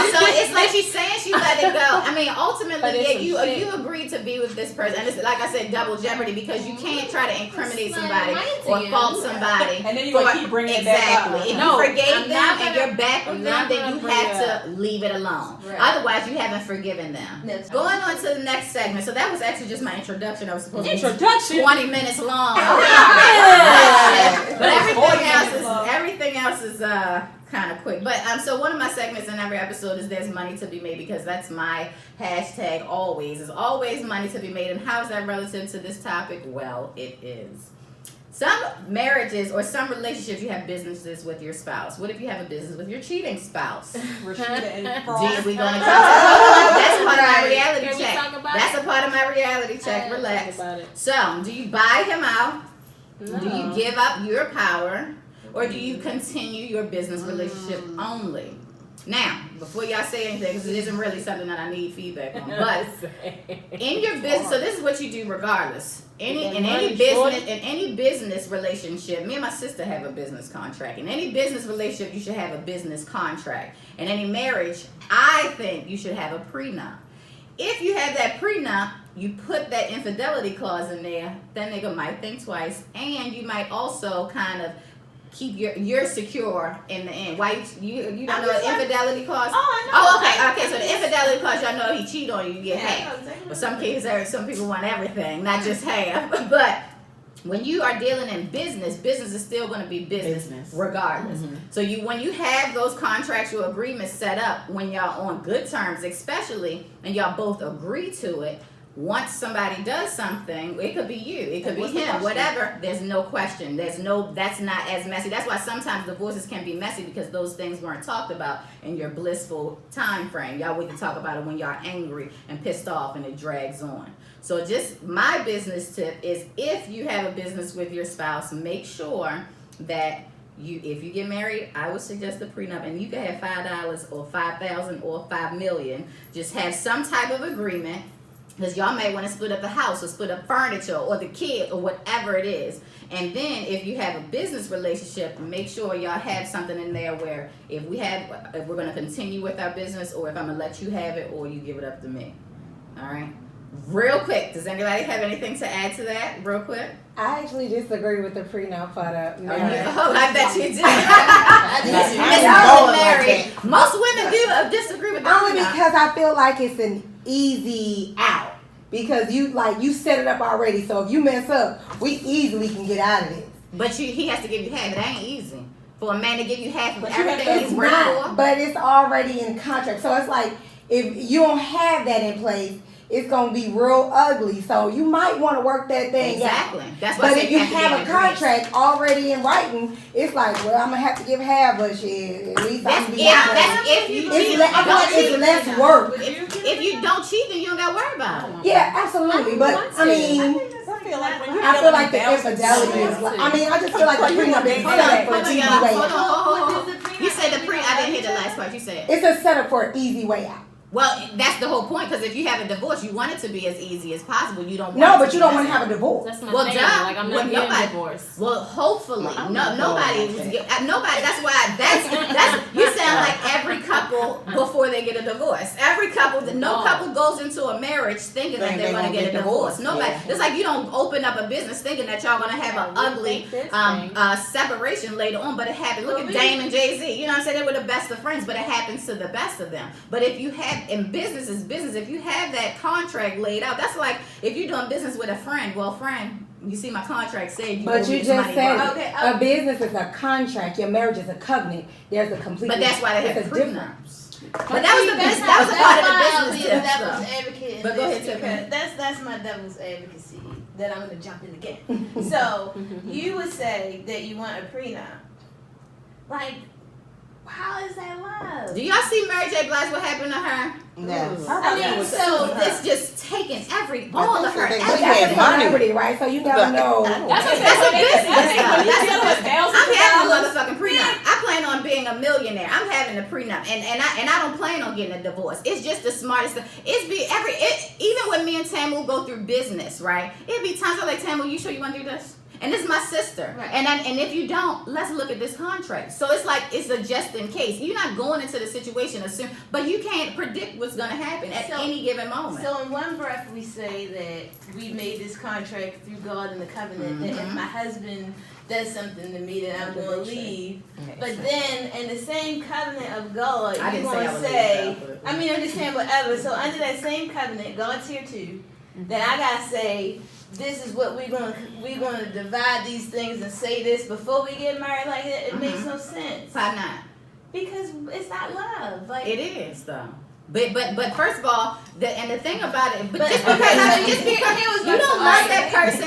So it's like she's saying she let it go. I mean, But ultimately, it's yeah, some shit. you agreed to be with this person, and it's like I said, double jeopardy because you can't try to incriminate It's somebody not right or to you. fault somebody. And then you gonna keep bringing it back up. Exactly. If No, you forgave I'm them not and gonna- you're back with I'm them, not then gonna you bring it have to leave it alone. Right. Otherwise, you haven't forgiven them. That's Going on to the next segment. So that was actually just my introduction. I was supposed to be Introduction. 20 minutes long. Yeah. But That's everything else is kind of quick. But so one of my segments in every episode is there's money to be made because that's my hashtag always. Is always money to be made. And how is that relative to this topic? Well, it is. Some marriages or some relationships you have businesses with your spouse. What if you have a business with your cheating spouse? Rashida and Do Frost. we gonna that's part of my reality Can we check. talk about That's it? a part of my reality check. Relax. So, do you buy him out? No. Do you give up your power? Or do you continue your business relationship only? Now, before y'all say anything, because it isn't really something that I need feedback on, but in your business, so this is what you do regardless. In any business relationship, me and my sister have a business contract. In any business relationship, you should have a business contract. In any marriage, I think you should have a prenup. If you have that prenup, you put that infidelity clause in there, that nigga might think twice, and you might also kind of keep you're secure in the end. Why you don't I'm know just what infidelity clause? Oh, I know. Oh, okay. So the infidelity clause, y'all know he cheat on you, you get half. exactly. But some people want everything, not just half. But when you are dealing in business is still going to be business. Regardless. So when you have those contractual agreements set up, when y'all on good terms, especially, and y'all both agree to it. Once somebody does something, it could be you, it could be him, whatever. There's no question. That's not as messy. That's why sometimes divorces can be messy because those things weren't talked about in your blissful time frame. Y'all wait to talk about it when y'all angry and pissed off and it drags on. So just my business tip is if you have a business with your spouse, make sure that if you get married, I would suggest a prenup, and you can have $5 or $5,000 or $5 million. Just have some type of agreement. Because y'all may want to split up the house or split up furniture or the kid or whatever it is. And then if you have a business relationship, make sure y'all have something in there where if we're going to continue with our business, or if I'm going to let you have it or you give it up to me. All right. Real quick, does anybody have anything to add to that? Real quick. I actually disagree with the prenup for the marriage. Oh, I bet you do. I Most women do disagree with the Only prenup. because I feel like it's an easy out. Because you set it up already. So if you mess up, we easily can get out of this. But he has to give you half. It ain't easy for a man to give you half of But you have everything to- he's It's worth not, for. but it's already in contract. So it's like if you don't have that in place, it's gonna be real ugly. So you might want to work that thing Exactly. out. That's why I But said if you have to be have in a agreement. contract already in writing, it's like, well, I'm gonna have to give half, but shit, at least I'm That's gonna be out. if you It's cheat. I feel like it's less work. If you don't cheat, then you don't got to worry about it. Yeah, absolutely. But I mean, I feel like when you I feel like the balance infidelity is like. I mean, I just feel like the prenup is Hold set on, up for hold an on, easy y'all. way Hold on, out. hold on. You said I didn't hear the last part. You said. It's a setup for an easy way out. Well, that's the whole point. Because if you have a divorce, you want it to be as easy as possible. You don't. No, want it but to you be don't want to messy. have a divorce. That's my Well, thing. duh. Like I'm Well, not getting nobody- divorced. Well, hopefully, I'm no, not nobody going was like get, nobody. That's why that's you sound like every couple before they get a divorce. Every couple, no couple goes into a marriage thinking that they're gonna get a divorce. Nobody. Yeah. It's like you don't open up a business thinking that y'all gonna have an ugly separation later on, but it happened. Look at Dame and Jay-Z. You know what I'm saying? They were the best of friends, but it happens to the best of them. But if you have in business is business, if you have that contract laid out, that's like if you're doing business with a friend. Well, friend, you see my contract said you owe But me you this just money, said bro. Okay, a business is a contract. Your marriage is a covenant. There's a complete. But that's why they have it's a prenups. difference. But that was the business. That was a part of the business tip devil's stuff. advocate in But go this ahead, Tiffany. because that's my devil's advocacy that I'm gonna jump in again. So you would say that you want a prenup. Like, how is that love? Do y'all see Mary J. Blige? What happened to her? Yes. I mean, so It's just taking all of her. they But She that's had a money. celebrity, right? So you never know. That's what That's a business. When you though. deal with thousands I'm of having a dollars, motherfucking prenup. I plan on being a millionaire. I'm having a prenup, and I don't plan on getting a divorce. It's just the smartest thing. Even when me and Tamu go through business, right? It'd be times I'm like, Tamu, you sure you want to do this? And this is my sister. Right. And if you don't, let's look at this contract. So it's like it's a just in case. You're not going into the situation but you can't predict what's gonna happen at So- any given moment. So in one breath we say that we made this contract through God and the covenant that if my husband does something to me that I'm going to leave. But then in the same covenant of God, I you're didn't say going I to would say, leave, though, but- I mean, I'm just saying whatever. So under that same covenant, God's here too. Then I got to say, this is what we're going to divide these things and say this before we get married. Like it makes no sense. 5'9". Because it's not love. Like It is though. But first of all, the thing about it, but But- just because Here was you my don't point. love that person,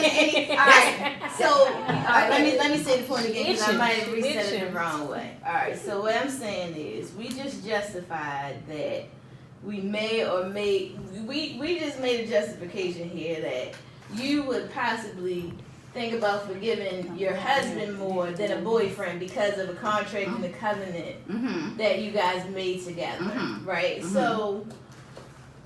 All right. So, all right, let me say the point again because I Itching. might have reset it Itching. the wrong way. All right. So what I'm saying is, we just justified that we may or may we just made a justification here that you would possibly think about forgiving your husband more than a boyfriend because of a contract and a covenant Mm-hmm. that you guys made together, Mhm. right? Mhm. So,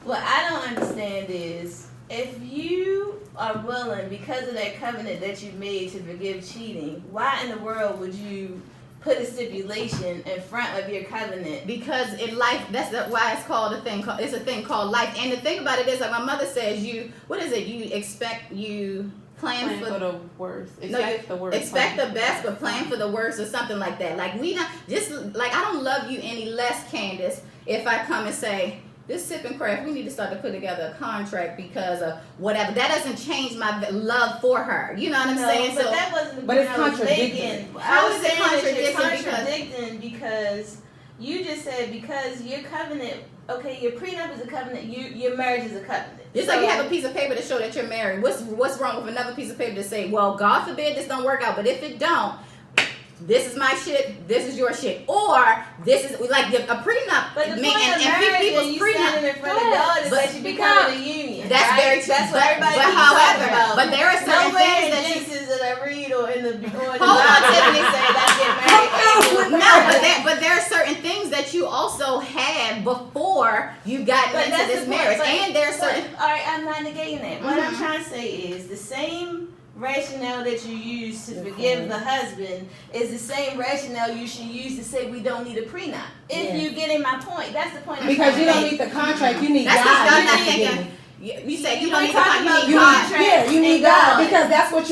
what I don't understand is if you are willing, because of that covenant that you made to forgive cheating, why in the world would you put a stipulation in front of your covenant? Because in life, why it's called a thing. It's a thing called life. And the thing about it is, like my mother says, you expect plan for the worst. No, Expect the worst. expect the best, but plan for the worst or something like that. Like we not just like I don't love you any less, Candace, if I come and say this Sip and Craft, we need to start to put together a contract because of whatever. That doesn't change my love for her. You know what I'm saying? But So, that wasn't the But point it's I was contradictory. making. How I was is it saying that you're contradicting because you just said because your covenant, okay, your prenup is a covenant, your marriage is a covenant. just like you have a piece of paper to show that you're married. What's wrong with another piece of paper to say, well, God forbid this don't work out, but if it don't, this is my shit, this is your shit, or this is like a prenup. But the point and of marriage people's and you prenup. standing in front of God is But that you become a union. That's right? very true. That's what everybody but keeps however, talking about. but there are certain Nowhere things in that you Genesis that I read or in the Hold on, Tiffany say that get married. no, but there are certain things that you also had before you got But into that's this the point, marriage, but- and there's certain. All right, I'm not negating that. What I'm Mhm. trying to say is the same rationale that you use to forgive the husband is the same rationale you should use to say we don't need a prenup. If Yeah. you're getting my point, that's the point. I'm Because trying you to don't make. need the contract, you need That's God. what y'all You not need thinking. to You said you You don't ain't need to talking you about need You God. God. need, yeah, you need And God God. because that's what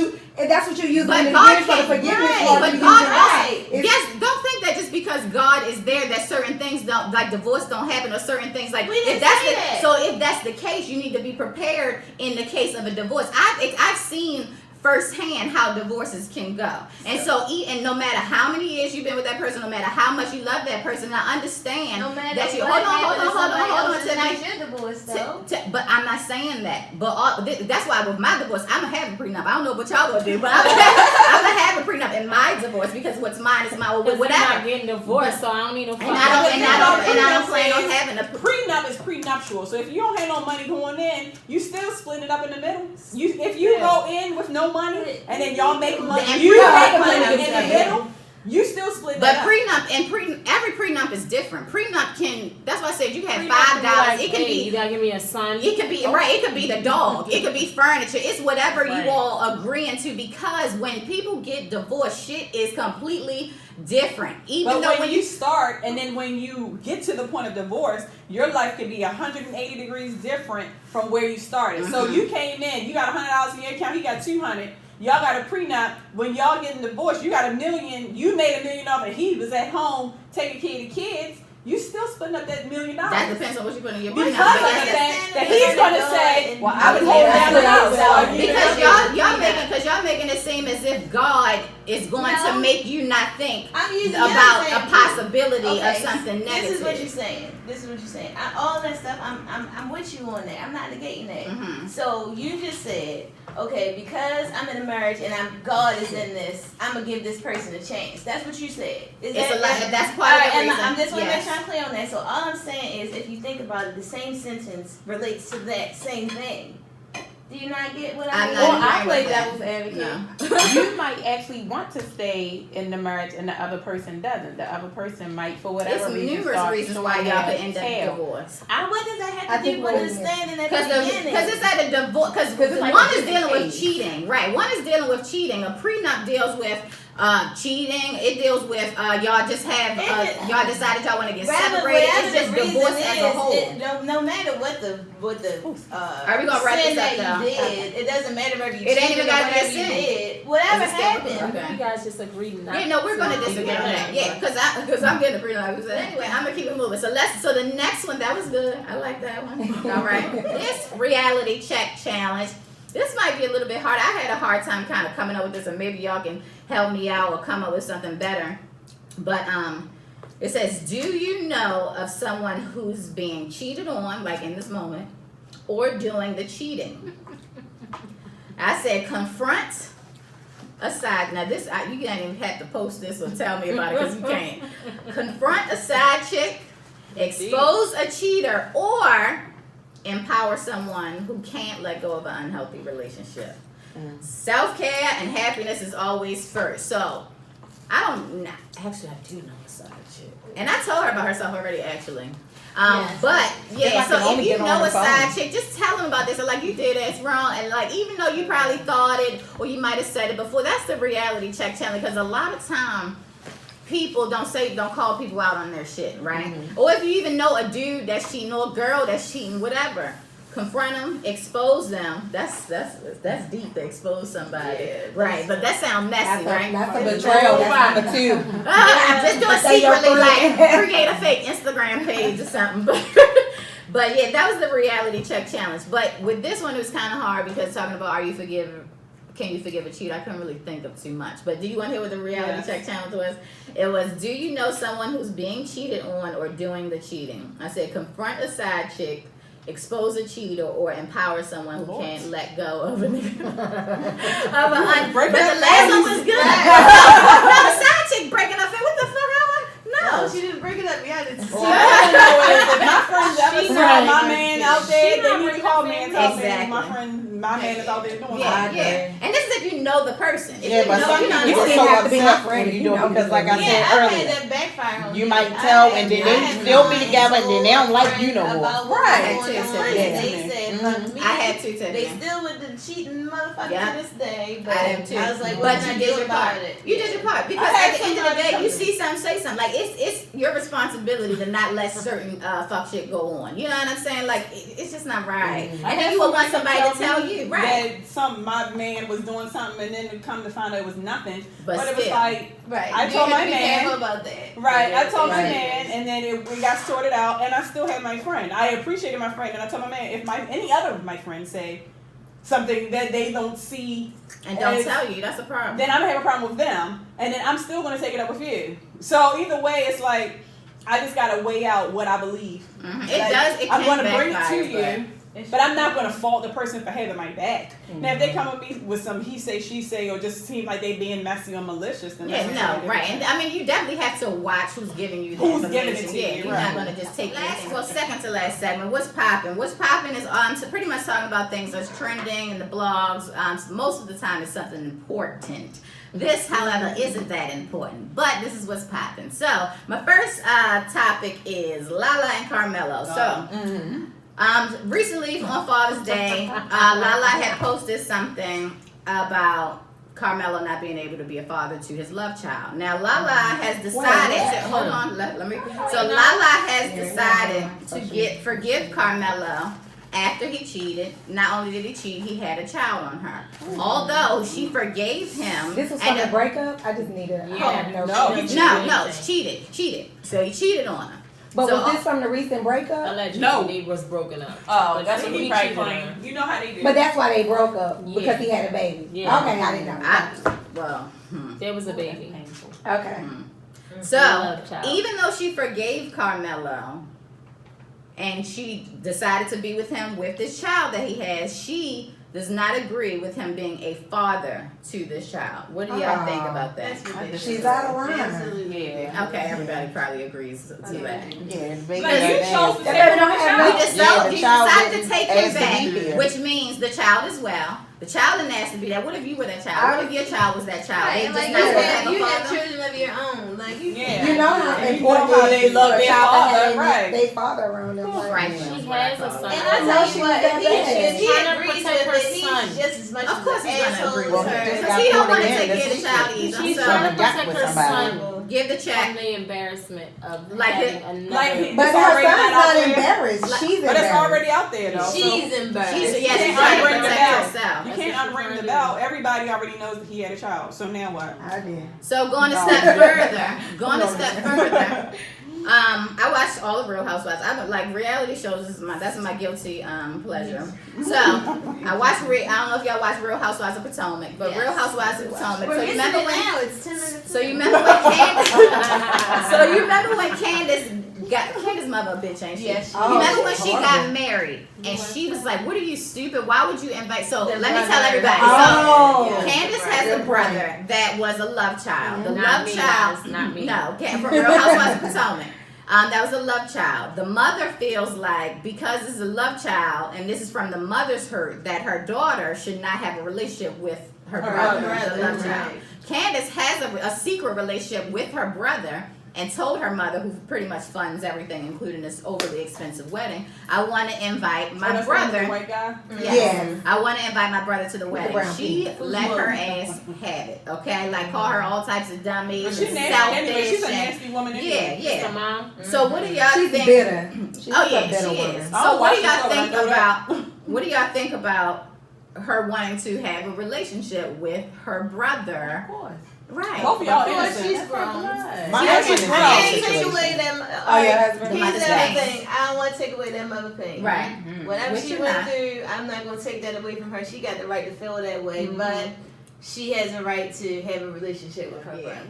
you use But in the God years for the can't- forgiveness right, part. But You God use also, It's- yes, don't think that just because God is there that certain things don't, like divorce don't happen or certain things like We didn't if that's say the, that. so if that's the case, you need to be prepared in the case of a divorce. I've seen firsthand how divorces can go, and so and no matter how many years you've been with that person, no matter how much you love that person, I understand No matter that you what hold on, tonight. Your divorce though. But I'm not saying that. But that's why with my divorce, I'm gonna have a prenup. I don't know what y'all gonna do, but I'm gonna have a prenup in my divorce because what's mine is mine. Because we're Whatever. not getting divorced, so I don't need no And I don't plan on having a Prenup is prenuptial. So if you don't have no money going in, you still split it up in the middle. If you go in with no money and then y'all make money, And you prenup make money is in the different. middle. You still split But that up. prenup every prenup is different. Prenup can. That's why I said you can have Prenup can be $5. like, It can hey, be. you gotta give me a son. It could be right. It could be the dog. It could be furniture. It's whatever Right. you all agreeing to. Because when people get divorced, shit is completely different. Even But though when you start and then when you get to the point of divorce, your life could be 180 degrees different from where you started. So you came in, you got $100 in your account, he got 200. Y'all got a prenup. When y'all getting divorced, you got $1 million. You made $1 million off, and he was at home taking care of the kids. You still splitting up that $1 million. that depends on what you put in your Because prenup. of But the that's- fact that he's gonna say, "Well, I was Yeah, holding that's down the what I house." was So saying. you because know, y'all making it seem as if God is going to No. make you not think I'm using about your a example. possibility of Okay, something negative. This is what you're saying. All that stuff, I'm with you on that. I'm not negating that. Mhm. So you just said, okay, because I'm in a marriage and God is in this, I'm gonna give this person a chance. That's what you said. Is It's that, a lot. is- That's all part right, of the and reason. I'm just want to make Yes. sure I'm clear on that. So all I'm saying is, if you think about it, the same sentence relates to that same thing. Do you not get what I I'm mean? not Or I agreeing play with that. devil's advocate. No. You might actually want to stay in the marriage and the other person doesn't. The other person might, for whatever There's reason, numerous start reasons why showing y'all their could end tail. up divorced. What does that I have to think do with we're- understanding at Because the beginning? it's at a divorce. Because it's like one a is dealing with different cheating, right? One is dealing with cheating. A prenup deals with cheating. It deals with y'all just have y'all decided y'all want to get separated. Whatever It's just the reason divorce as a whole. no matter what the Are we gonna wrap sin this up, that though? you did, it doesn't matter if you It ain't cheated even or gotta be a whatever you sin. did. Whatever It's still- happened. okay. You guys just agree not. Yeah, no, we're gonna to disagree on get that. married. Yeah, because I'm getting a prenup. So anyway, I'm gonna keep it moving. So the next one, that was good. I like that one. All right, this reality check challenge. This might be a little bit hard. I had a hard time kind of coming up with this, and maybe y'all can help me out or come up with something better. But it says, do you know of someone who's being cheated on, like in this moment, or doing the cheating? I said confront a side. Now this, you can't even have to post this or tell me about it because you can't. Confront a side chick, expose a cheater, or empower someone who can't let go of an unhealthy relationship. Self-care and happiness is always first. So actually I do know a side chick, and I told her about herself already actually. Yes. But yeah, If I so can only if you get on know the a side phone. chick, just tell them about this. And like you did, it's wrong. And like even though you probably thought it or you might have said it before, that's the reality check challenge. Because a lot of time people don't call people out on their shit, right? Or if you even know a dude that's cheating or a girl that's cheating, whatever, confront them, expose them. That's deep to expose somebody, right? But that sounds messy, right? That's a betrayal. That's number 2. Just do it Say your secretly, like friend. create a fake Instagram page or something. But yeah, that was the reality check challenge. But with this one, it was kind of hard because talking about can you forgive a cheat? I couldn't really think of too much. But do you want to hear what the reality check challenge was? It was, do you know someone who's being cheated on or doing the cheating? I said, confront a side chick, expose a cheater, or empower someone who can't let go of a nigga. But the last one was good. No, the side chick breaking up. What the fuck? No, she didn't break it up. Yeah, it's All I know is if my friends ever She's saw right. my man out there, they need to call me and tell me Exactly. my man is out there doing yeah, something. yeah. And this is if you know the person. If Yeah, you but know, sometimes you you know, get don't so have to be upset my friend when you if do you it know because, like I me. said Yeah, I've earlier, had that backfire on you me. might I tell had- and then I they had still be friends together and then they don't like you no about more. what was Right. going on, Yeah. and they said, fuck me. I had to tell They you. still with the cheating motherfucker Yeah. to this day, but I have too. I was like, But what can I you do did your about part. it? You did your part because I had at the end of the somebody day, tell you me. see something, say something. Like it's your responsibility to not let certain fuck shit go on. You know what I'm saying? Like it's just not right. I And had then you would want somebody somebody to tell you, right? that my man was doing something and then to come to find out it was nothing. But But it was still. like, right. I You told have my to be man- careful about that. right, I told my Right. man and then we got sorted out and I still had my friend. I appreciated my friend and I told my man if any other of my friends say something that they don't see, And don't It's- tell you. That's a problem. then I'm gonna have a problem with them and then I'm still gonna take it up with you. So either way, it's like I just gotta weigh out what I believe. Mhm. Like, It does. It I'm can gonna bring it backfire, to you, but I'm not gonna fault the person for having my back. Now, if they come with me with some he say, she say, or just seem like they being messy or malicious, then Yeah, that's no, something right. different. And I mean, you definitely have to watch who's giving you the Who's information. giving it to yeah, you, you're right. not gonna just take anything. Well, second to last segment, what's popping? What's popping is so pretty much talking about things that's trending in the blogs. So most of the time, it's something important. This, however, isn't that important, but this is what's popping. So my first topic is Lala and Carmelo. So. Recently on Father's Day, Lala had posted something about Carmelo not being able to be a father to his love child. Now Lala has decided hold on, let me. So Lala has decided to forgive Carmelo after he cheated. Not only did he cheat, he had a child on her. Although she forgave him. This was and from the breakup? I just need to have no. No, he cheated. So he cheated on her. But So, was this from the recent breakup? Allegedly, No. they was broken up. Oh, But that's he what he cheated probably on her. claimed. You know how they do. But that's why they broke up Yeah. because he had a baby. Yeah. Okay, I didn't know. There was a baby. Okay. So, Love child. even though she forgave Carmelo and she decided to be with him with this child that he has, she does not agree with him being a father to this child. What do y'all think about that? That's ridiculous. She's out of line. Absolutely. Yeah. Okay, everybody probably agrees to that. Yeah, the baby Like, you got chose to bad. That take baby don't have no. He the child decided to didn't take ask him to back, be there. which means the child is well. The child didn't ask to be there. What if you were that child? What if your child was that child? Right, They and just like not you supposed to said, have a you have father? children of your own. Like you, Yeah. You know how And you important know how it they is love for a their child to father, have right. their father around them. Right. She has a son. And I I know tell she you was what, that if bad. he Trying to agrees protect with her it, son. he's just as much Of course of he's an gonna asshole agree as with Well, her. her. just Because got he don't put want to in, take that's care of the the child shit. either. She's So trying to got protect with her somebody. son give the from check. the embarrassment of Like having it- another. like he- But It's her already son's not out not there. embarrassed. Like- She's But it's embarrassed. already out there though. She's So embarrassed. She's can't trying to unbring the protect bell. herself. you That's can't what unring she's the trying to bell. Everybody already knows that he had a child. So now what? I did. So going a No. step further, I watched all of Real Housewives. I don't like reality shows. That's my guilty pleasure. So I watched. I don't know if y'all watch Real Housewives of Potomac, but Yes. Real Housewives of Potomac. We're So you missing remember it when? now. It's 10 minutes. So you remember when Candace? So you remember when Candace's mother a bitch, ain't she? Yes, she You is. remember when she got Horrible. married and she was like, "What are you stupid? Why would you invite?" So The let me tell brother. everybody. Oh. So Candace has a brother that was a love child. The Not love me, child, guys, not me. No, from Real Housewives of Potomac. That was a love child. The mother feels like because it's a love child, and this is from the mother's hurt, that her daughter should not have a relationship with her brother, the love child. Candace has a secret relationship with her brother and told her mother, who pretty much funds everything, including this overly expensive wedding, I want to invite my The brother. white guy. Yes. I want to invite my brother to the wedding. brown She let her ass have it, okay? Like call her all types of dummies, But she's and nasty anyway. She's a selfish. nasty woman anyway. Yeah, So yeah. mom. So what do y'all She's think? bitter. She's Oh a yeah, bitter she woman. is. I So don't what do watch y'all the show, think but I know about? what do y'all think about her wanting to have a relationship with her brother? Of course. Right. Both of y'all Of course, innocent. she's grown. My She husband is in can't that take situation. away them. Oh, your husband? The Here's mother's the other pain. thing. I don't want to take away that mother pain. Right. Whatever Which she you're went not. through, I'm not going to take that away from her. She got the right to feel that way, but she has a right to have a relationship with her Yeah. brother.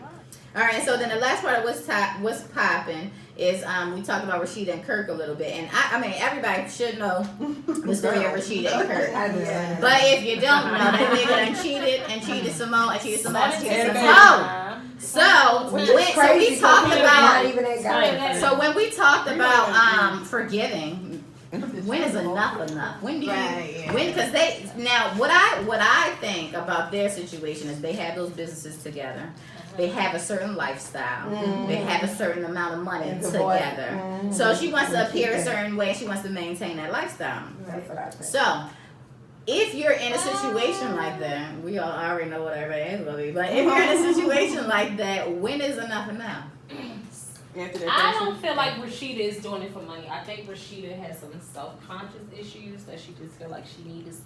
All right, so then the last part of what's popping is we talked about Rashida and Kirk a little bit, and I mean everybody should know the story of Rashida and Kirk. I do. But if you don't know, that nigga done cheated some more, and cheated some more, and cheated some Yeah. more. So Which when, is so crazy we because talked he was about not even that guy. so when we talked about forgiving, when is enough enough? When do you Right, yeah. when because they now what I think about their situation is they have those businesses together. They have a certain lifestyle. They have a certain amount of money And together. divorce. So she wants to And appear a keep it. certain way. She wants to maintain that lifestyle. That's what I think. So, if you're in a situation like that, we all already know what everybody is gonna be, but if you're in a situation like that, when is enough enough? After that I person. don't feel like Rashida is doing it for money. I think Rashida has some self-conscious issues that she just feel like she needs.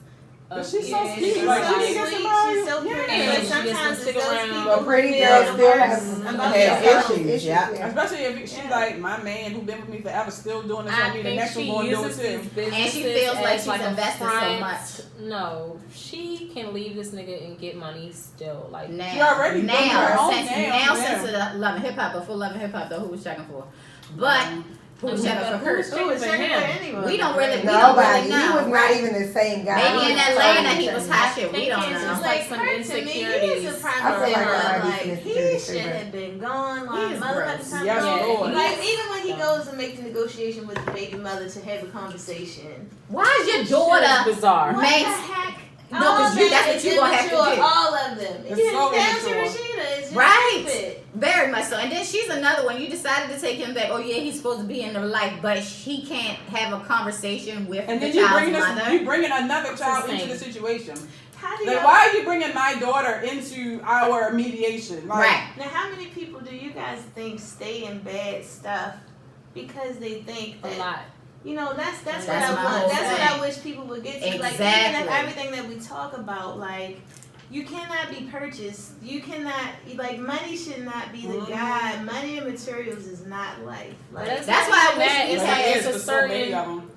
But she's so Yeah, sweet. she's Like, so she can sweet, get somebody. she's so pretty, Yeah. but She just sometimes don't it's stick those around. people But pretty who girls feel still the have worst some about have themselves. issues, yeah. Especially if she's Yeah. like, my man who been with me forever still doing this I on me, the think next one she gonna do uses it these too. businesses And she feels like as she's a invested so front. much. No, she can leave this nigga and get money still. Like Now, She already doing her own since now, since the Love and Hip Hop, before Love and Hip Hop, though, who was checking for? But who was checking for Kurt? Who was checking for anyone? We don't really Nobody. know. He was not right? even the same guy. Maybe in was Atlanta totally he was different. hot shit. We think don't it's know. just Like some Kurt to me, he is a insecurities. prime I feel like example that of might be like some he insecurities, should but- have been gone He long is mother gross. time Yes, ago. Lord. Like even when he goes to make the negotiation with the baby mother to have a conversation. Why is your It's daughter bizarre. What makes? the heck? No, 'cause All you- that's that what is you gonna have to immature, do. All of them. It's Even so down to immature. Rashida, it's just Right. stupid. Very much so. And then she's another one. You decided to take him back. Oh yeah, he's supposed to be in their life, but he can't have a conversation with And the then you child's bring mother. you bringing another child the into same. the situation. How do Like, y'all? why are you bringing my daughter into our mediation? Like, Right. Now, how many people do you guys think stay in bad stuff because they think A that lot. you know that's That's what my I whole want. That's what thing. I wish people would get to. Like even Exactly. if everything that we talk about, like you cannot be purchased. You cannot like money should not be the guide. Money and materials is not life. Like That's why I wish that we is like, had- it it's is a for so many certain. of them.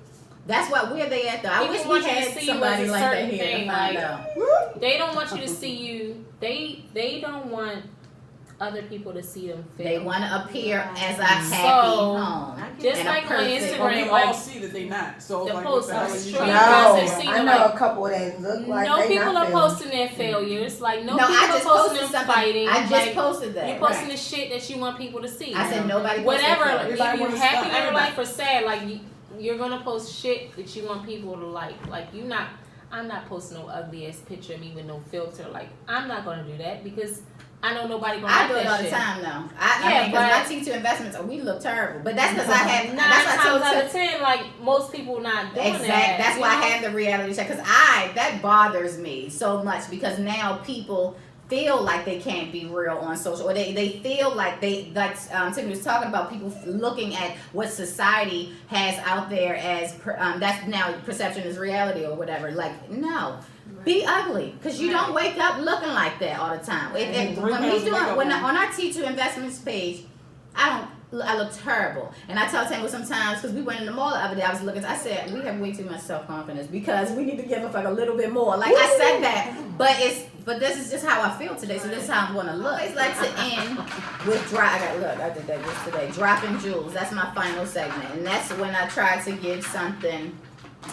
That's what where they at though. I People wish we want you to had see somebody you as a like that certain here thing, to find like- out. They don't want you to see you. They don't want other people to see them fail. They want to appear as a happy So, home. Just And a like on perfect- But we Instagram, all like see that they not. So the like, post what the hell on are you street. doing? You guys have No, seen I them, know like- a couple that look like no they people not are failing. posting their failures. Like no, No, people I are just posting posted them something. fighting. I just like, posted that. you're posting right. the shit that you want people to see. I said nobody posted Whatever, that. like, Everybody if you're wanna happy stop. in your Everybody. life or sad, like you're gonna post shit that you want people to like. Like you not. I'm not posting no ugly ass picture of me with no filter. Like I'm not gonna do that because I know nobody gonna I like do it that all shit. the time though. Yeah, I mean, because but- my T2 investments, we look terrible. But that's because I have, 9 that's why I times told out Tiff- of 10, like most people not doing Exactly. that. That's you why I know? have the reality check. Because that bothers me so much because now people feel like they can't be real on social, or they feel like Tiffany was talking about people looking at what society has out there as that's now perception is reality or whatever. Like no. Be ugly, because you don't wake up looking like that all the time. When on our T2 investments page, I look terrible, and I tell Tango sometimes because we went in the mall the other day. I said we have way too much self confidence because we need to give a fuck a little bit more. Like I said that, but this is just how I feel today. So this is how I'm gonna look. I always like to end with I did that just today. Dropping jewels. That's my final segment, and that's when I try to give something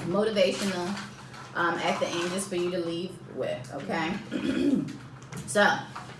motivational. At the end, just for you to leave with, okay? So,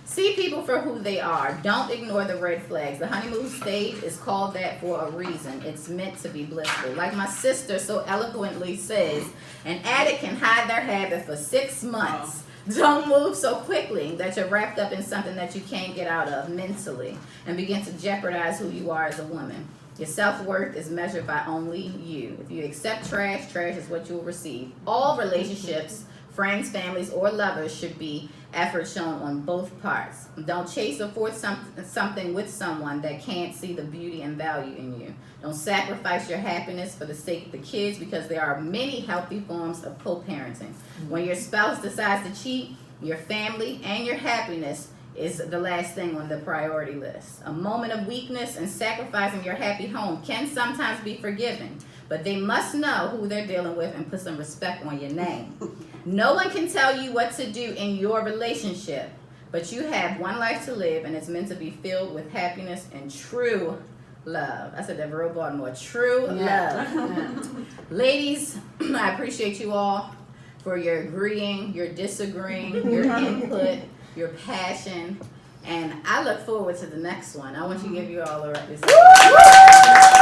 see people for who they are. Don't ignore the red flags. The honeymoon stage is called that for a reason. It's meant to be blissful. Like my sister so eloquently says, an addict can hide their habit for 6 months. Don't move so quickly that you're wrapped up in something that you can't get out of mentally and begin to jeopardize who you are as a woman. Your self-worth is measured by only you. If you accept trash, trash is what you will receive. All relationships, friends, families, or lovers should be effort shown on both parts. Don't chase or force something with someone that can't see the beauty and value in you. Don't sacrifice your happiness for the sake of the kids, because there are many healthy forms of co-parenting. When your spouse decides to cheat, your family and your happiness is the last thing on the priority list. A moment of weakness and sacrificing your happy home can sometimes be forgiven, but they must know who they're dealing with and put some respect on your name. No one can tell you what to do in your relationship, but you have one life to live, and it's meant to be filled with happiness and true love. I said that real Baltimore. True love. Ladies, I appreciate you all for your agreeing, your disagreeing, your input, your passion, and I look forward to the next one. I want you to give you all a representation.